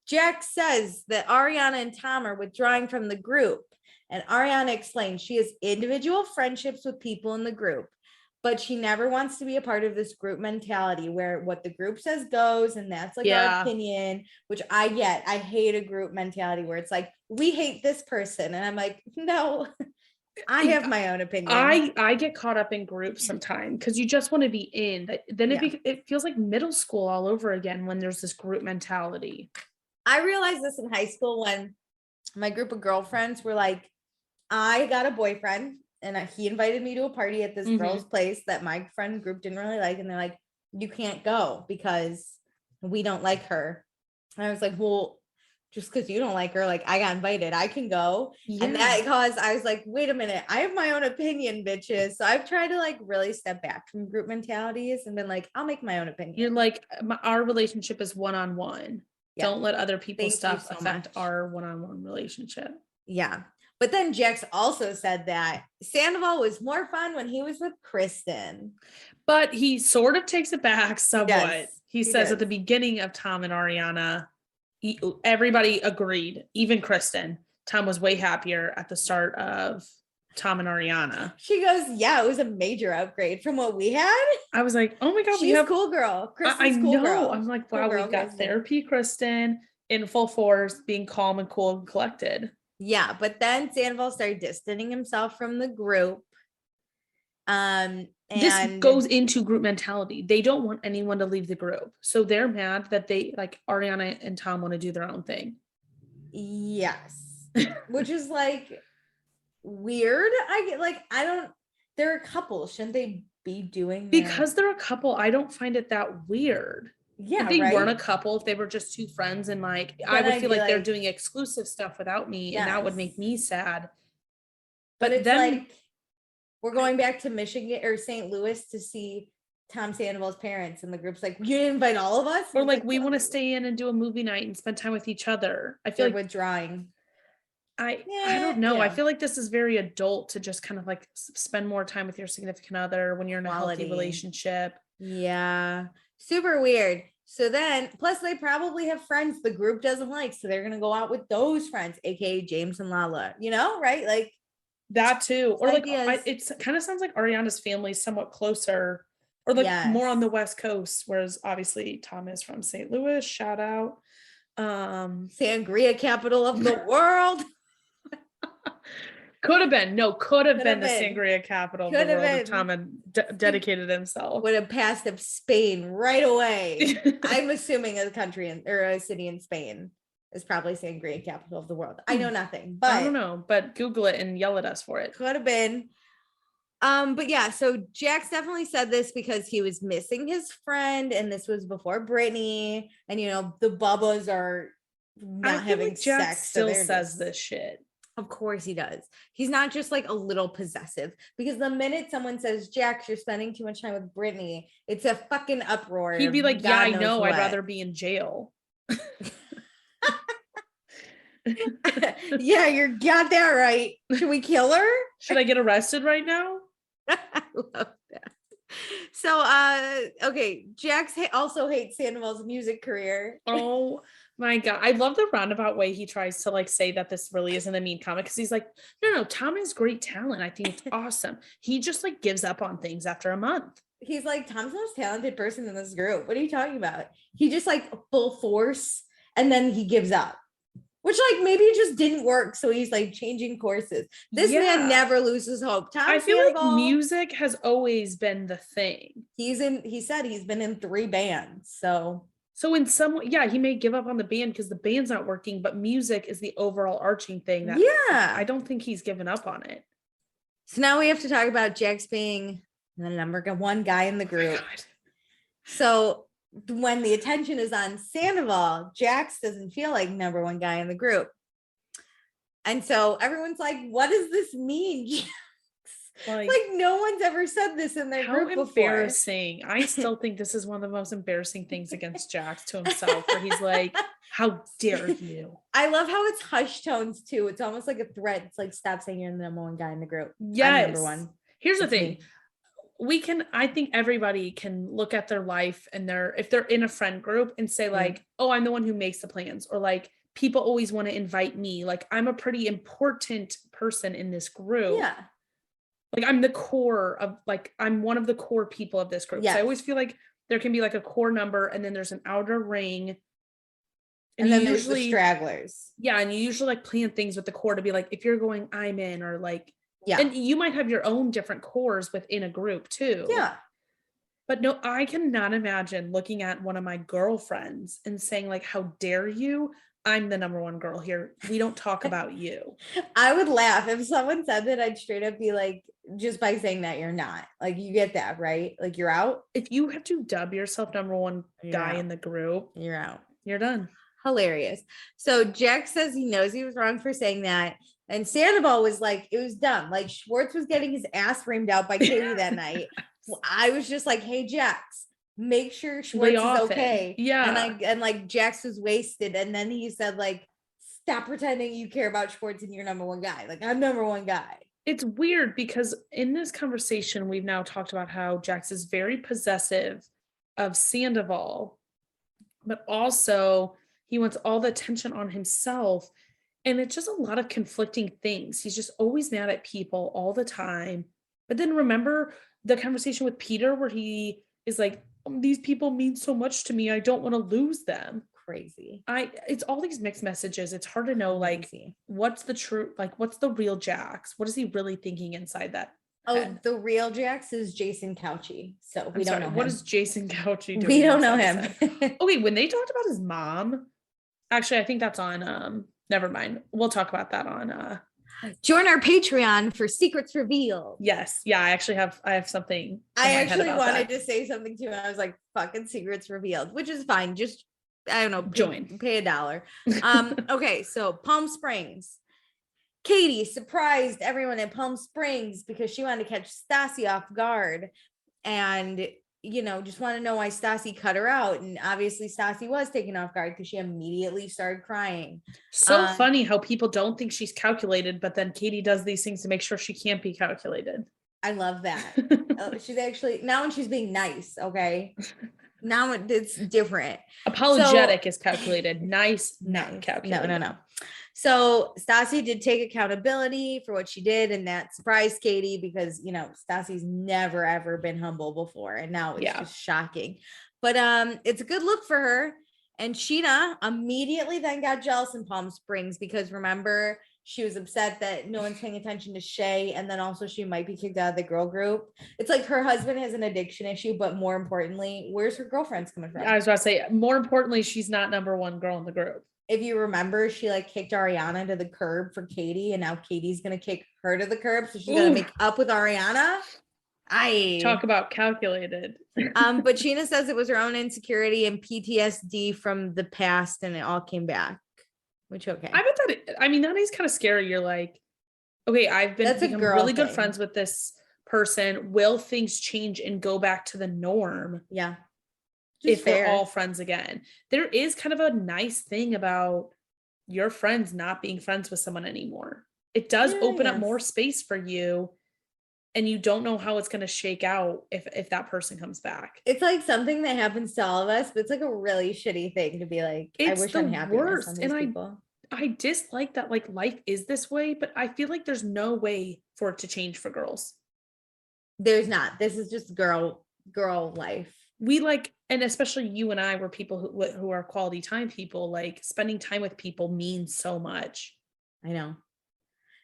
Jack says that Ariana and Tom are withdrawing from the group, and Ariana explains she has individual friendships with people in the group, but she never wants to be a part of this group mentality where what the group says goes, and that's like our opinion, which I get. I hate a group mentality where it's like, we hate this person, and I'm like, no, I have my own opinion.
I get caught up in groups sometimes because you just want to be in. Then it feels like middle school all over again when there's this group mentality.
I realized this in high school when my group of girlfriends were like, I got a boyfriend, and he invited me to a party at this girl's place that my friend group didn't really like. And they're like, you can't go because we don't like her. And I was like, well, just because you don't like her, like I got invited, I can go. Yeah. And that caused, I was like, wait a minute, I have my own opinion, bitches. So I've tried to like really step back from group mentalities and been like, I'll make my own opinion.
You're like, our relationship is one-on-one. Yeah. Don't let other people's stuff affect our one-on-one relationship.
Yeah. But then Jax also said that Sandoval was more fun when he was with Kristen.
But he sort of takes it back somewhat. Yes, he says at the beginning of Tom and Ariana, everybody agreed, even Kristen. Tom was way happier at the start of Tom and Ariana.
She goes, yeah, it was a major upgrade from what we had.
I was like, oh my God,
she's a cool girl. Kristen's cool girl.
I'm like, wow, we've got therapy Kristen in full force, being calm and cool and collected.
Yeah, but then Sandoval started distancing himself from the group. And
this goes into group mentality. They don't want anyone to leave the group. So they're mad that they like Ariana and Tom want to do their own thing.
Yes. Which is like weird. They're a couple. Shouldn't they be doing that?
Because they're a couple, I don't find it that weird.
Yeah,
if they weren't a couple, if they were just two friends, and like then I would feel like they're doing exclusive stuff without me, and that would make me sad.
But it's then, like we're going back to Michigan or St. Louis to see Tom Sandoval's parents, and the group's like, you didn't invite all of us?
Or like we want to stay in and do a movie night and spend time with each other. I feel like
withdrawing.
I don't know. Yeah. I feel like this is very adult to just kind of like spend more time with your significant other when you're in a healthy relationship.
Yeah. Super weird. So then, plus they probably have friends the group doesn't like, so they're gonna go out with those friends, aka James and Lala. Right? Like
that too, or like
ideas.
it's kind of sounds like Ariana's family is somewhat closer, or like more on
Yes.
the West Coast, whereas obviously Tom is from St. Louis. Shout out.
Sangria capital of the world.
Could have been the
been.
sangria capital of
Could
the
have
world if
been.
Tom had dedicated himself.
Would have passed of Spain right away. I'm assuming a country or a city in Spain is probably sangria capital of the world. I know nothing, but
I don't know, but Google it and yell at us for it.
Could have been. But yeah, so Jax definitely said this because he was missing his friend, and this was before Brittany, and the Bubbas are not having
like Jax
sex.
still says this shit.
Of course he does. He's not just like a little possessive, because the minute someone says, Jax, you're spending too much time with Brittany, it's a fucking uproar.
He'd be like, yeah, I know. I'd rather be in jail.
Yeah, you got that right. Should we kill her?
Should I get arrested right now?
I love that. So, okay, Jax also hates Sandoval's music career.
Oh my God. I love the roundabout way he tries to like say that this really isn't a mean comment, because he's like, no, Tom has great talent. I think it's awesome. He just like gives up on things after a month.
He's like, Tom's the most talented person in this group. What are you talking about? He just like full force, and then he gives up. Which, like, maybe it just didn't work, so he's like changing courses. This man never loses hope.
I feel like music has always been the thing.
He said he's been in 3 bands. So
in some way, yeah, he may give up on the band because the band's not working, but music is the overall arching thing that I don't think he's given up on it.
So now we have to talk about Jax being the number 1 guy in the group. So when the attention is on Sandoval, Jax doesn't feel like number 1 guy in the group. And so everyone's like, what does this mean, Jax? Like no one's ever said this in their group before. How
embarrassing. I still think this is one of the most embarrassing things against Jax to himself, where he's like, how dare you?
I love how it's hushed tones too. It's almost like a threat. It's like, stop saying you're the number 1 guy in the group.
Yes.
I'm number 1.
Here's the thing. I think everybody can look at their life and if they're in a friend group and say like, oh, I'm the one who makes the plans, or like, people always want to invite me. Like, I'm a pretty important person in this group.
Yeah.
Like, I'm the core of I'm one of the core people of this group. Yes. So I always feel like there can be like a core number, and then there's an outer ring.
And then there's the stragglers.
Yeah. And you usually like plan things with the core to be like, if you're going, I'm in, or like, yeah. And you might have your own different cores within a group too.
Yeah.
But no, I cannot imagine looking at one of my girlfriends and saying like, how dare you? I'm the number 1 girl here. We don't talk about you.
I would laugh if someone said that. I'd straight up be like, just by saying that, you're not. Like, you get that, right? Like, you're out.
If you have to dub yourself number 1 guy in the group,
you're out.
You're done.
Hilarious. So Jax says he knows he was wrong for saying that. And Sandoval was like, it was dumb. Like, Schwartz was getting his ass reamed out by Katie that night. I was just like, hey, Jax, make sure Schwartz is okay.
Yeah.
And like Jax was wasted. And then he said, like, stop pretending you care about Schwartz and you're number 1 guy. Like, I'm number 1 guy.
It's weird because in this conversation, we've now talked about how Jax is very possessive of Sandoval, but also he wants all the attention on himself. And it's just a lot of conflicting things. He's just always mad at people all the time. But then remember the conversation with Peter where he is like, these people mean so much to me. I don't want to lose them.
Crazy.
It's all these mixed messages. It's hard to know, like, what's the truth? Like, what's the real Jax? What is he really thinking inside that?
Oh, the real Jax is Jason Couchy. So we don't know him.
What is Jason Couchy doing?
We don't know him.
Okay, when they talked about his mom, actually, I think that's on, never mind. We'll talk about that on,
join our Patreon for secrets revealed.
Yes. Yeah. I have something.
I actually wanted to say something too. I was like, fucking secrets revealed, which is fine. Just, I don't know, pay $1. Okay. So Palm Springs, Katie surprised everyone in Palm Springs because she wanted to catch Stassi off guard, and just want to know why Stassi cut her out. And obviously Stassi was taken off guard because she immediately started crying.
So funny how people don't think she's calculated, but then Katie does these things to make sure she can't be calculated.
I love that. She's actually now when she's being nice. Okay. Now it's different.
Apologetic is calculated. Nice, not
Nice.
calculated.
No. So Stassi did take accountability for what she did, and that surprised Katie because Stassi's never ever been humble before, and now it's just shocking. But it's a good look for her. And Sheena immediately then got jealous in Palm Springs because remember, she was upset that no one's paying attention to Shay, and then also she might be kicked out of the girl group. It's like her husband has an addiction issue, but more importantly, where's her girlfriends coming from?
I was about to say, more importantly, she's not number one girl in the group.
If you remember, she like kicked Ariana to the curb for Katie, and now Katie's gonna kick her to the curb, so she's gonna make up with Ariana. I
talk about calculated.
But Sheena says it was her own insecurity and PTSD from the past, and it all came back. Which okay.
I bet that is kind of scary. You're like, okay, I've become really good friends with this person. Will things change and go back to the norm?
Yeah.
If we're all friends again. There is kind of a nice thing about your friends not being friends with someone anymore. It does open up more space for you, and you don't know how it's going to shake out if that person comes back. It's
like something that happens to all of us, but it's like a really shitty thing to be like,
it's
I wish
the
unhappiness
worst.
on these people.
I dislike that like life is this way, but I feel like there's no way for it to change for girls.
There's not. This is just girl life.
We like, and especially you and I were people who are quality time people, like spending time with people means so much.
I know.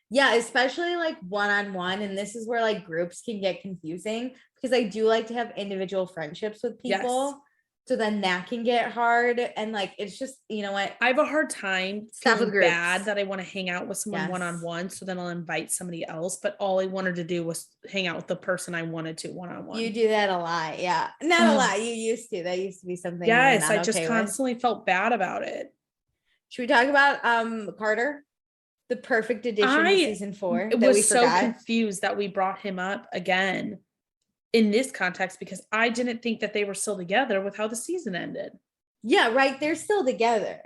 Yeah, especially like one-on-one. And this is where like groups can get confusing because I do like to have individual friendships with people. Yes. So then that can get hard. And like, it's just, you know what?
I have a hard time feeling bad that I want to hang out with someone one-on-one. So then I'll invite somebody else. But all I wanted to do was hang out with the person I wanted to one-on-one.
You do that a lot. Yeah. Not a lot. You used to. That used to be something.
Yes. I just constantly felt bad about it.
Should we talk about Carter? The perfect addition to season 4.
I was so confused that we brought him up again in this context because I didn't think that they were still together with how the season ended.
Yeah, right. They're still together.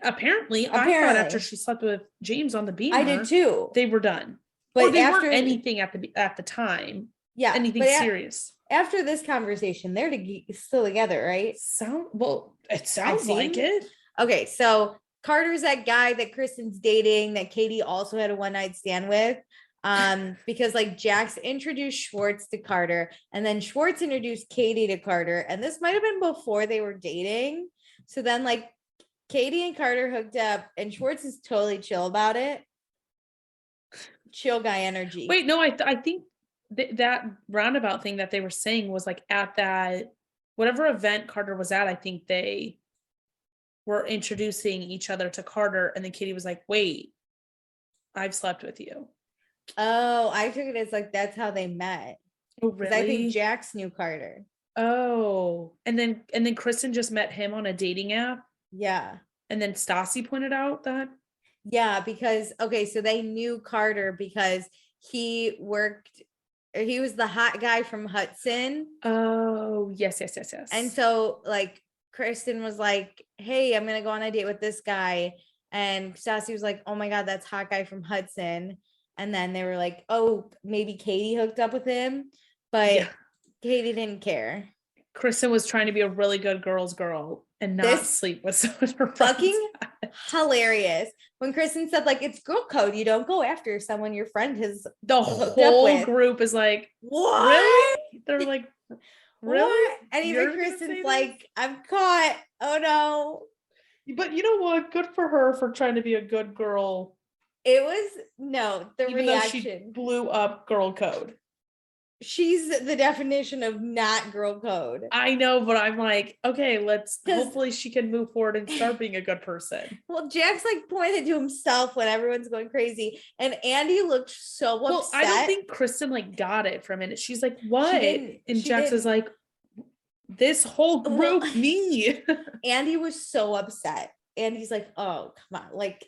Apparently. I thought after she slept with James on the beach,
I did too.
They were done. But they weren't anything at the time.
Yeah,
anything serious.
After this conversation, they're still together, right?
It sounds like it.
Okay, so Carter's that guy that Kristen's dating that Katie also had a one-night stand with. Because like Jax introduced Schwartz to Carter, and then Schwartz introduced Katie to Carter, and this might have been before they were dating. So then like Katie and Carter hooked up, and Schwartz is totally chill about it. Chill guy energy.
Wait, no, I think that roundabout thing that they were saying was like at that whatever event Carter was at. I think they were introducing each other to Carter, and then Katie was like, "Wait, I've slept with you."
Oh, I took it as like that's how they met.
Oh, really?
I think Jax knew Carter.
Oh, and then Kristen just met him on a dating app.
Yeah.
And then Stassi pointed out that.
Yeah, because so they knew Carter because he was the hot guy from Hudson.
Oh, yes.
And so like Kristen was like, "Hey, I'm gonna go on a date with this guy," and Stassi was like, "Oh my god, that's hot guy from Hudson." And then they were like, "Oh, maybe Katie hooked up with him," but Katie didn't care.
Kristen was trying to be a really good girl's girl and not sleep with someone her
fucking hilarious. When Kristen said like it's girl code, you don't go after someone your friend has
the whole group is like,
what?
Really? They're like, really?
What? And even Kristen's like, I'm caught. Oh no.
But you know what? Good for her for trying to be a good girl.
It was the
even
reaction.
Though she blew up girl code.
She's the definition of not girl code.
I know, but I'm like, okay, hopefully she can move forward and start being a good person.
Well, Jax like pointed to himself when everyone's going crazy, and Andy looked so upset. Well,
I don't think Kristen like got it for a minute. She's like, what? And Jax is like, this whole group, me.
Andy was so upset. And he's like, "Oh, come on." Like,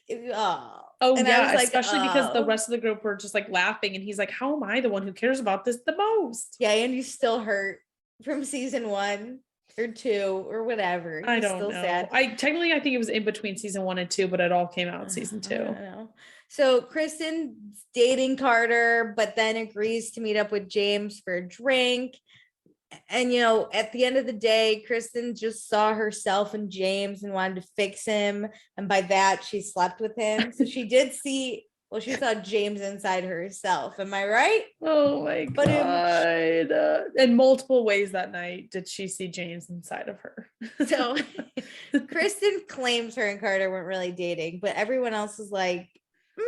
Oh, and yeah, especially because the rest of the group were just like laughing. And he's like, how am I the one who cares about this the most?
Yeah, Andy's still hurt from season 1 or 2 or whatever.
I don't know. Sad. I think it was in between season 1 and 2, but it all came out in season 2.
I don't know. So Kristen's dating Carter, but then agrees to meet up with James for a drink. And, at the end of the day, Kristen just saw herself in James and wanted to fix him. And by that, she slept with him. So she did see, she saw James inside herself. Am I right?
Oh my God. In multiple ways that night, did she see James inside of her?
So Kristen claims her and Carter weren't really dating, but everyone else was like,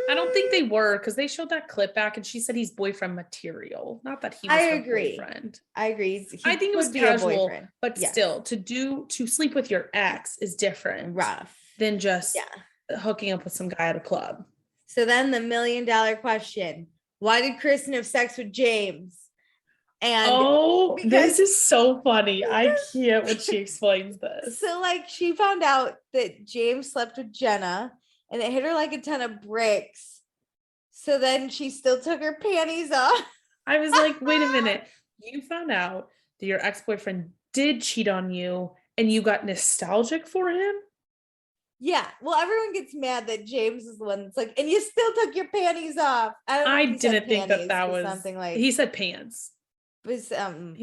I don't think they were, because they showed that clip back and she said he's boyfriend material. Not that he was her boyfriend.
I agree.
I think it was casual, but still, to sleep with your ex is different.
Rough.
Than just hooking up with some guy at a club.
So then the $1 million question: why did Kristen have sex with James? And
this is so funny. I can't when she explains this.
So she found out that James slept with Jenna and it hit her like a ton of bricks. So then she still took her panties off.
I was like, wait a minute. You found out that your ex-boyfriend did cheat on you and you got nostalgic for him?
Yeah. Well, everyone gets mad that James is the one that's like, and you still took your panties off.
I didn't think that was something like, he said pants. He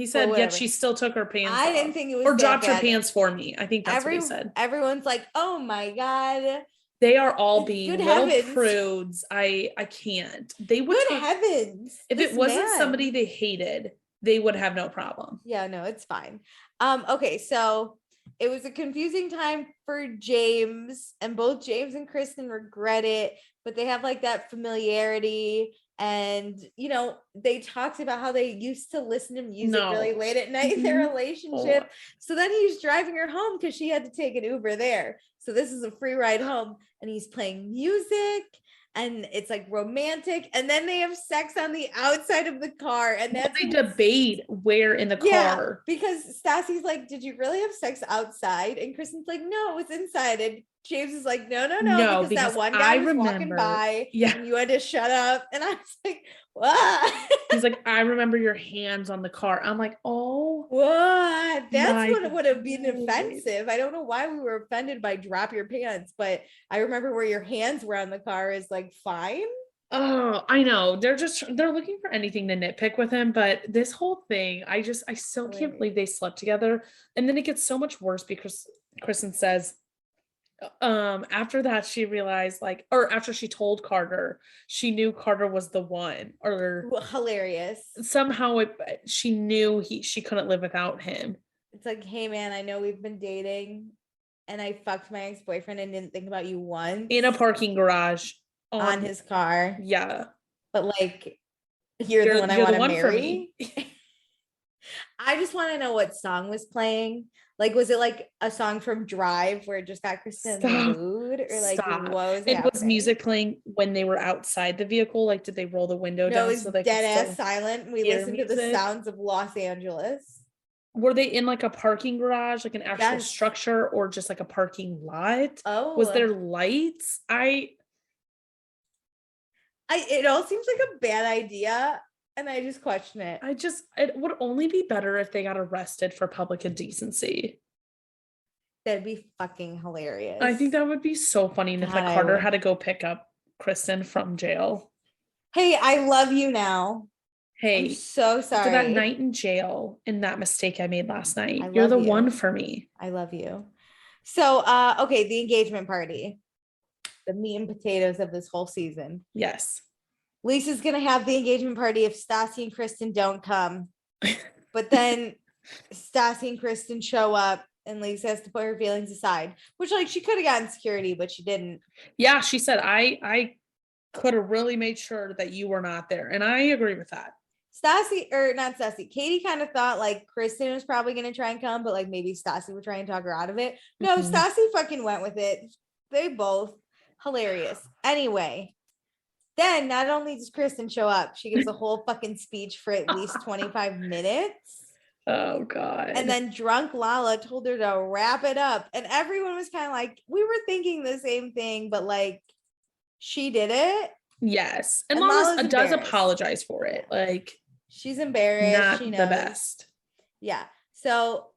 said, yet she still took her pants off.
Didn't think it was
or dropped her pants for me. I think that's what he said.
Everyone's like, oh my God.
They are all being little prudes. I can't. They would
heavens.
If it wasn't somebody they hated, they would have no problem.
Yeah, no, it's fine. Okay, so it was a confusing time for James, and both James and Kristen regret it, but they have that familiarity. And, they talked about how they used to listen to music really late at night in their relationship. So then he's driving her home because she had to take an Uber there. So this is a free ride home, and he's playing music and it's romantic. And then they have sex on the outside of the car. And that's
they debate where in the car.
Because Stassi's like, did you really have sex outside? And Kristen's like, no, it's inside. And James is like, no, because that one guy was walking by and you had to shut up. And I was like, what?
He's like, I remember your hands on the car. I'm like, oh,
what? That's what would have been offensive. I don't know why we were offended by drop your pants, but I remember where your hands were on the car is fine.
Oh, I know. They're looking for anything to nitpick with him, but this whole thing, I still can't believe they slept together. And then it gets so much worse because Kristen says, after that she realized after she told Carter, she knew Carter was the one, or
hilarious.
Somehow she knew she couldn't live without him.
It's like, hey man, I know we've been dating and I fucked my ex-boyfriend and didn't think about you once.
In a parking garage.
On his car.
Yeah.
But you're the one I want to marry. I just want to know what song was playing. Was it a song from Drive where it just got Kristen in the mood? Or what was
it? Was music playing when they were outside the vehicle? Did they roll the window down?
No, it was dead ass silent. We listened to the sounds of Los Angeles.
Were they in a parking garage, an actual structure, or just a parking lot?
Oh.
Was there lights?
It all seems like a bad idea. And I just question it.
It would only be better if they got arrested for public indecency.
That'd be fucking hilarious.
I think that would be so funny. And if Carter had to go pick up Kristen from jail.
Hey, I love you now.
Hey,
I'm so sorry.
For that night in jail and that mistake I made last night. You're the one for me.
I love you. So, okay, the engagement party. The meat and potatoes of this whole season.
Yes.
Lisa's going to have the engagement party if Stassi and Kristen don't come. But then Stassi and Kristen show up and Lisa has to put her feelings aside, which she could have gotten security, but she didn't.
Yeah, she said, I could have really made sure that you were not there. And I agree with that.
Katie kind of thought Kristen was probably going to try and come, but maybe Stassi would try and talk her out of it. No, Stassi fucking went with it. They both hilarious. Anyway. Then not only does Kristen show up, she gives a whole fucking speech for at least 25 minutes.
Oh God.
And then drunk Lala told her to wrap it up. And everyone was kind of we were thinking the same thing, but she did it.
Yes. And Lala does apologize for it.
She's embarrassed.
Not
she knows.
the best.
Yeah. So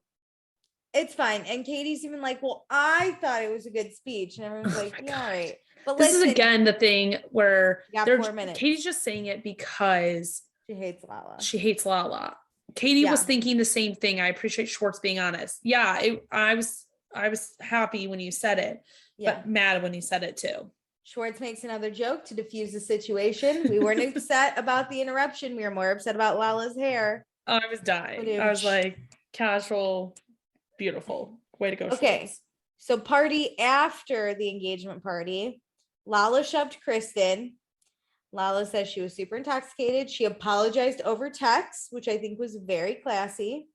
It's fine. And Katie's even like, well, I thought it was a good speech. And everyone's like, yeah, all right. But
This
listen,
is again the thing where
got 4 minutes.
Katie's just saying it because
She hates Lala.
She hates Lala. Katie was thinking the same thing. I appreciate Schwartz being honest. Yeah, I was happy when you said it, but mad when you said it too.
Schwartz makes another joke to diffuse the situation. We weren't upset about the interruption. We were more upset about Lala's hair.
I was dying. I was like, casual, beautiful. Way to go,
Okay.
Schwartz.
So party after the engagement party, Lala shoved Kristen. Lala says she was super intoxicated. She apologized over text, which I think was very classy.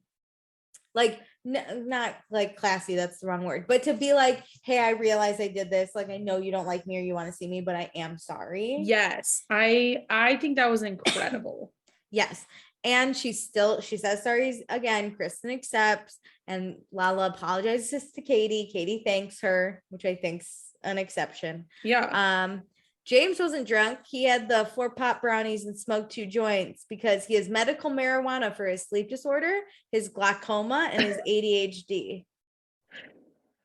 Like, not like classy, that's the wrong word, but to be like, hey, I realize I did this. Like, I know you don't like me or you want to see me, but I am sorry.
Yes. I think that was incredible.
Yes. And she says sorry again. Kristen accepts, and Lala apologizes to Katie. Katie thanks her, which I think's an exception.
Yeah.
James wasn't drunk. He had the 4 pop brownies and smoked 2 joints because he has medical marijuana for his sleep disorder, his glaucoma, and his ADHD.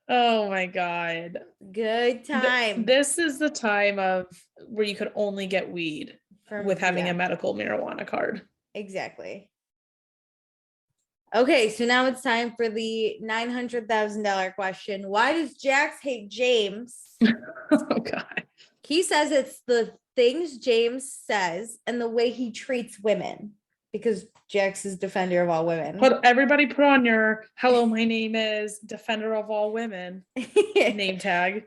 Oh my God.
Good time.
This is the time of where you could only get weed with having a medical marijuana card. Exactly.
Okay, so now it's time for the $900,000 question. Why does Jax hate James?
Oh God.
He says it's the things James says and the way he treats women, because Jax is defender of all women.
Everybody put on your hello, my name is defender of all women name tag.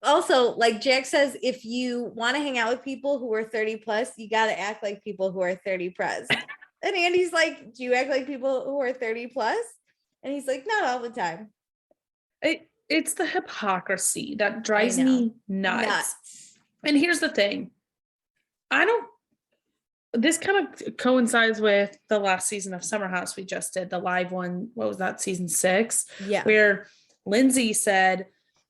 Also, like Jax says, if you want to hang out with people who are 30 plus, you got to act like people who are 30 plus. And Andy's like, do you act like people who are 30 plus? And he's like, not all the time.
It's the hypocrisy that drives me nuts. And here's the thing. This kind of coincides with the last season of Summer House we just did, the live one. What was that, season 6?
Yeah.
Where Lindsay said,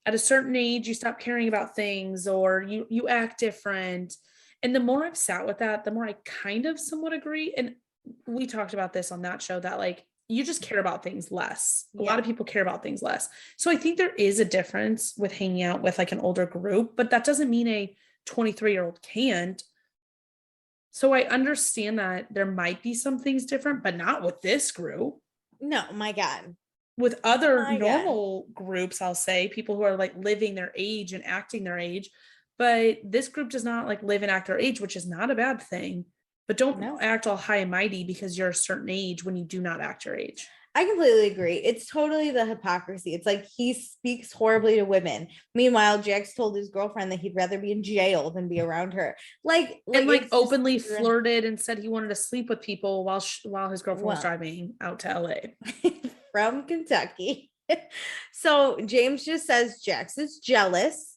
at a certain age, you stop caring about things, or you act different. And the more I've sat with that, the more I kind of somewhat agree. And we talked about this on that show, that like, you just care about things less. A lot of people care about things less. So I think there is a difference with hanging out with like an older group, but that doesn't mean a 23-year-old can't. So I understand that there might be some things different, but not with this group.
No, my God.
With other normal groups, I'll say, people who are like living their age and acting their age, but this group does not like live and act their age, which is not a bad thing. But don't act all high and mighty because you're a certain age when you do not act your age.
I completely agree. It's totally the hypocrisy. It's like he speaks horribly to women. Meanwhile, Jax told his girlfriend that he'd rather be in jail than be around her. Like
openly flirted and said he wanted to sleep with people while his girlfriend was driving out to LA.
From Kentucky. So James just says Jax is jealous.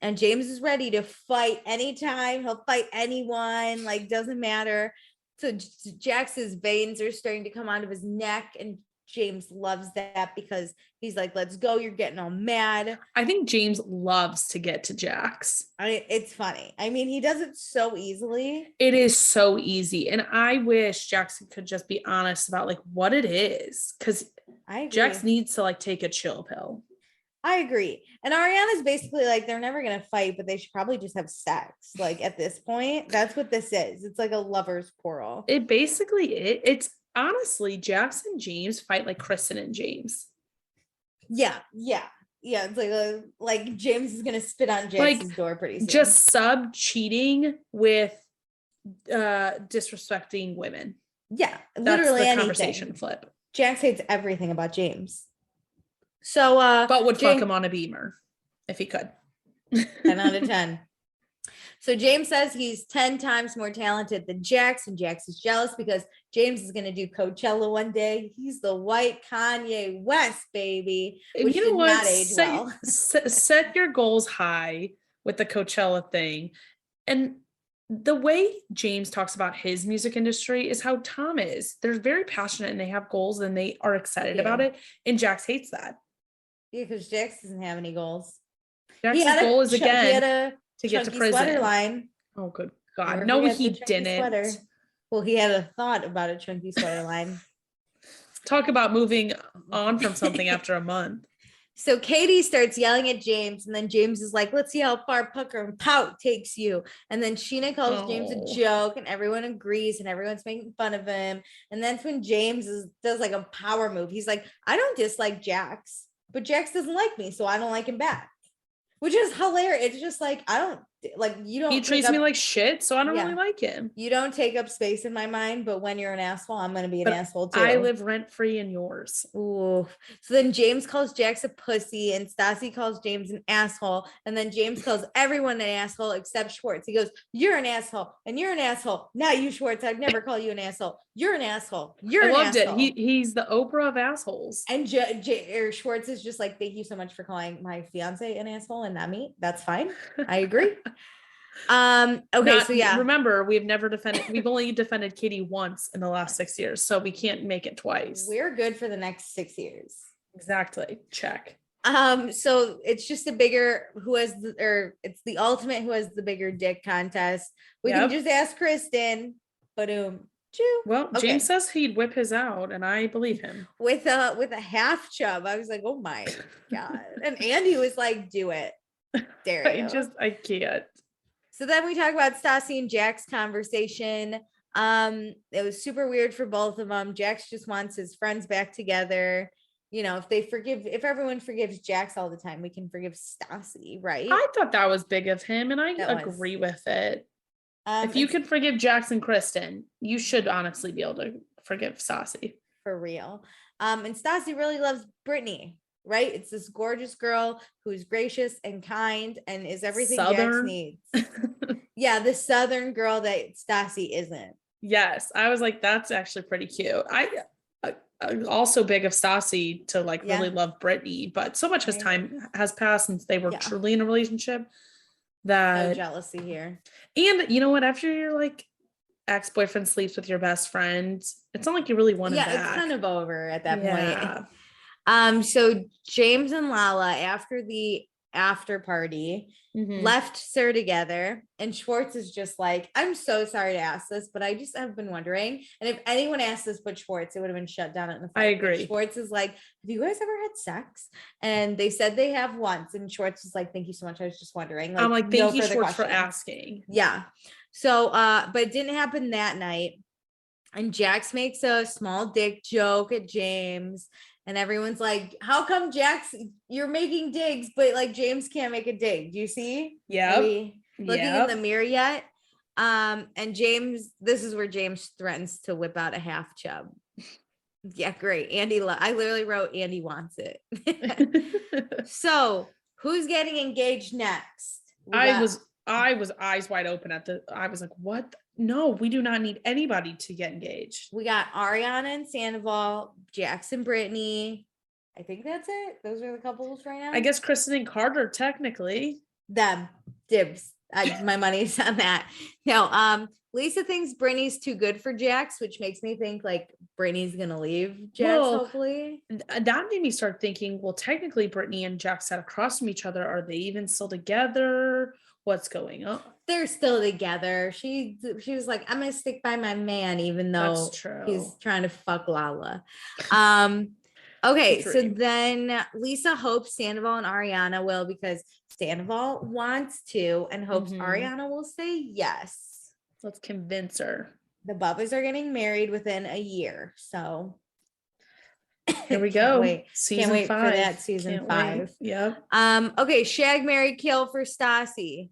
And James is ready to fight anytime. He'll fight anyone, like, doesn't matter. So Jax's veins are starting to come out of his neck, and James loves that because he's like, let's go. You're getting all mad.
I think James loves to get to Jax.
It's funny. I mean, he does it so easily.
It is so easy. And I wish Jackson could just be honest about like what it is. Because Jax needs to like take a chill pill.
I agree. And Ariana's basically like, they're never going to fight, but they should probably just have sex. Like at this point, that's what this is. It's like a lover's quarrel.
It's honestly, Jax and James fight like Kristen and James.
Yeah. It's like James is going to spit on Jax's door pretty soon.
Just sub cheating with disrespecting women.
Yeah. Literally
that's the
anything.
Conversation flip.
Jax hates everything about James. So,
but would fuck him on a Beamer if he could.
10 out of 10. So James says he's 10 times more talented than Jax, and Jax is jealous because James is going to do Coachella one day. He's the white Kanye West, baby, which did not age well.
Set your goals high with the Coachella thing. And the way James talks about his music industry is how Tom is. They're very passionate and they have goals and they are excited about it. And Jax hates that.
Yeah, because Jax doesn't have any goals.
Jax's goal is again to get to prison.
Sweater line.
Oh, good God. No, he didn't.
Sweater. Well, he had a thought about a chunky sweater line.
Talk about moving on from something after a month.
So Katie starts yelling at James, and then James is like, let's see how far pucker and pout takes you. And then Sheena calls James a joke, and everyone agrees, and everyone's making fun of him. And that's when James does like a power move. He's like, I don't dislike Jax, but Jax doesn't like me, so I don't like him back. Which is hilarious. It's just like, I don't like, you don't.
He treats me like shit, so I don't really like him.
You don't take up space in my mind, but when you're an asshole, I'm going to be an asshole too.
I live rent free in yours.
Ooh. So then James calls Jax a pussy, and Stassi calls James an asshole. And then James calls everyone an asshole except Schwartz. He goes, you're an asshole, and you're an asshole. Not you, Schwartz. I'd never call you an asshole. You're an asshole. You're an asshole. I loved
it. He's the Oprah of assholes.
And Schwartz is just like, thank you so much for calling my fiance an asshole and not me. That's fine. I agree. Okay, so yeah.
Remember, we've only defended Katie once in the last 6 years, so we can't make it twice.
We're good for the next 6 years.
Exactly. Check.
So it's just it's the ultimate who has the bigger dick contest. We can just ask Kristen. Boom.
Well, James says he'd whip his out, and I believe him.
With a half chub. I was like, oh my God. And Andy was like, do it. Dare you.
I can't.
So then we talk about Stassi and Jack's conversation. It was super weird for both of them. Jax just wants his friends back together. You know, if everyone forgives Jax all the time, we can forgive Stassi, right?
I thought that was big of him, and I agree with it. If you can forgive Jax and Kristen, you should honestly be able to forgive Stassi.
For real. And Stassi really loves Brittany, right? It's this gorgeous girl who's gracious and kind and is everything Jax needs. Yeah, the Southern girl that Stassi isn't.
Yes, I was like, that's actually pretty cute. I also big of Stassi to really love Brittany, but so much time has passed since they were truly in a relationship that
no jealousy here.
And you know what? After your ex-boyfriend sleeps with your best friend, it's not like you really want it back.
Yeah, it's kind of over at that point. So James and Lala, after the after party, left Sir together, and Schwartz is just like, I'm so sorry to ask this, but I just have been wondering, and if anyone asked this but Schwartz, it would have been shut down in the fight.
I agree.
Schwartz is like, have you guys ever had sex? And they said they have once, and Schwartz is like, thank you so much, I was just wondering.
I'm like, thank you, Schwartz, for asking.
Yeah. So but it didn't happen that night, and Jax makes a small dick joke at James. And everyone's like, how come Jax, you're making digs, but James can't make a dig? Do you see?
Yeah.
Looking in the mirror yet? And James, this is where James threatens to whip out a half chub. Yeah, great. I literally wrote Andy wants it. So who's getting engaged next?
I was eyes wide open I was like, what? No, we do not need anybody to get engaged.
We got Ariana and Sandoval, Jax and Brittany. I think that's it. Those are the couples right now.
I guess Kristen and Carter, technically.
Them. Dibs. My money's on that. No, Lisa thinks Brittany's too good for Jax, which makes me think Brittany's gonna leave Jax, hopefully.
That made me start thinking, well, technically Brittany and Jax sat across from each other. Are they even still together? What's going on?
They're still together. She was like, I'm gonna stick by my man, even though he's trying to fuck Lala. Okay, so then Lisa hopes Sandoval and Ariana will, because Sandoval wants to and hopes Ariana will say yes.
Let's convince her.
The Bubbas are getting married within a year, so
here we go.
Can't wait for that season 5.
Yep.
Okay, shag, marry, kill for Stassi.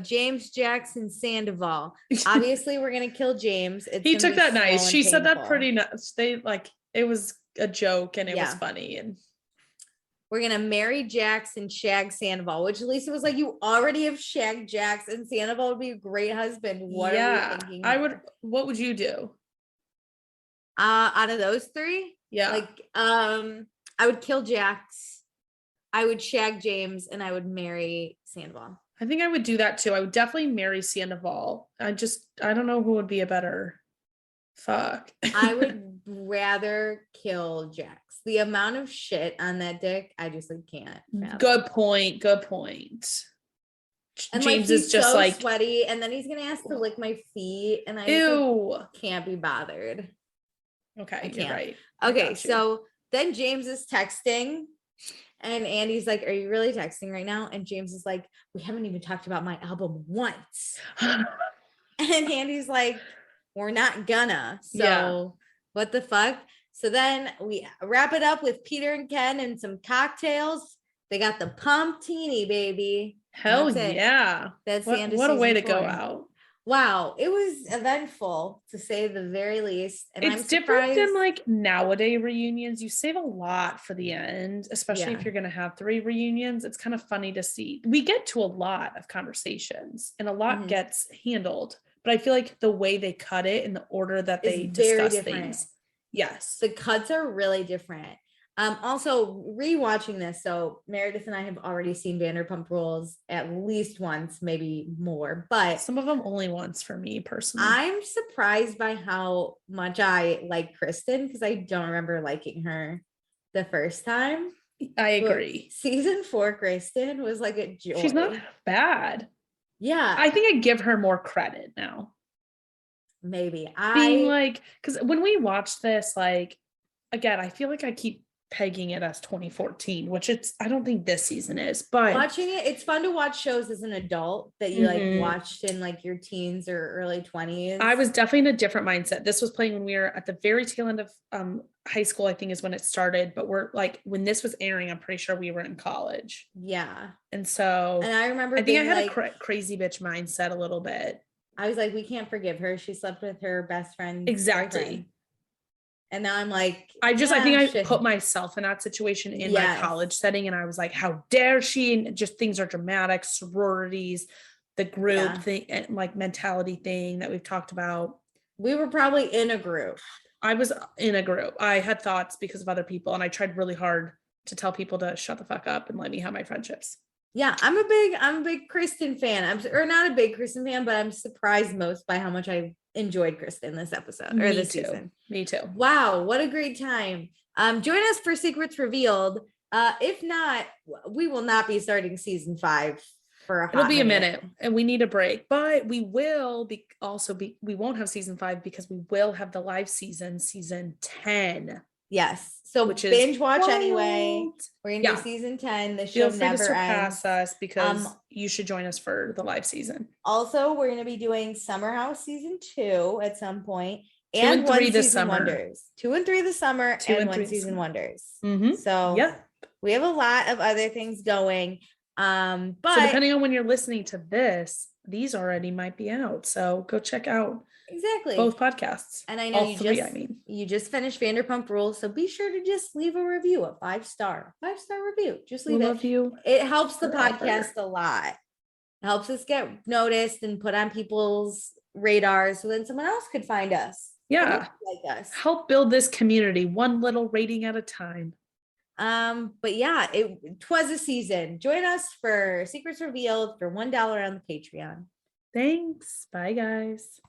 James, Jackson, Sandoval. Obviously, we're gonna kill James.
He took that nice. She said that pretty nice. It was a joke and it was funny. And
we're gonna marry Jax and shag Sandoval, which Lisa was like, you already have shagged Jax, and Sandoval would be a great husband. What are we thinking?
What would you do?
Out of those 3?
Yeah.
I would kill Jax, I would shag James, and I would marry Sandoval.
I think I would do that too. I would definitely marry Sandoval. I don't know who would be a better fuck. I
would rather kill Jax. The amount of shit on that dick, I just can't.
Good point.
And
James is just so
sweaty, and then he's gonna ask to lick my feet, and I can't be bothered.
Okay,
can't.
you're right.
Okay, so then James is texting and Andy's like, are you really texting right now? And James is like, we haven't even talked about my album once. And Andy's like, we're not gonna. So what the fuck? So then we wrap it up with Peter and Ken and some cocktails. They got the Pumptini, baby.
Hell yeah.
That's the end of
what a way to
season 4.
go out.
Wow, it was eventful to say the very least. And
It's
I'm
different
surprised.
than like nowadays reunions. You save a lot for the end, especially if you're going to have 3 reunions. It's kind of funny to see. We get to a lot of conversations and a lot gets handled, but I feel like the way they cut it and the order that they discuss things. Yes.
The cuts are really different. Also rewatching this. So Meredith and I have already seen Vanderpump Rules at least once, maybe more, but
some of them only once for me personally.
I'm surprised by how much I like Kristen because I don't remember liking her the first time.
I agree.
But season 4 Kristen was like a joy.
She's not bad.
Yeah.
I think I give her more credit now.
Maybe.
Being like, because when we watch this, like, again, I feel like I keep pegging it as 2014, which I don't think this season is, but
watching it's fun to watch shows as an adult that you like watched in like your teens or early 20s.
I was definitely in a different mindset. This was playing when we were at the very tail end of high school, I think is when it started, but we're like, when this was airing, I'm pretty sure we were in college.
Yeah.
And so
I remember
I think I had a crazy bitch mindset a little bit.
I was like, we can't forgive her. She slept with her best friend.
Exactly.
Boyfriend. And now I'm like,
I think I put myself in that situation in my college setting. And I was like, how dare she? And just things are dramatic, sororities, the group thing, and like mentality thing that we've talked about.
We were probably in a group.
I was in a group. I had thoughts because of other people. And I tried really hard to tell people to shut the fuck up and let me have my friendships.
Yeah, I'm a big Kristen fan. Or not a big Kristen fan, but I'm surprised most by how much I enjoyed Kristen this episode or this season.
Me too.
Wow, what a great time. Join us for Secrets Revealed. If not, we will not be starting season 5 for a hot
It'll be a minute and we need a break, but we will we won't have season 5 because we will have the live season 10.
Yes. So which binge watch wild. Anyway. We're gonna do season 10. The show never
surpass
ends.
Us because you should join us for the live season.
Also, we're gonna be doing Summer House season 2 at some point. And 2 and 3 this summer. Wonders. 2 and 3 this summer and 1 season wonders. So we have a lot of other things going. But
so depending on when you're listening to this, these already might be out. So go check out both podcasts.
And I know you just finished Vanderpump Rules, so be sure to just leave a review, a 5-star review. Just leave it. Love you. It helps the podcast a lot. It helps us get noticed and put on people's radars so then someone else could find us.
Yeah. Like us. Help build this community one little rating at a time.
But yeah, it was a season. Join us for Secrets Revealed for $1 on the Patreon.
Thanks. Bye, guys.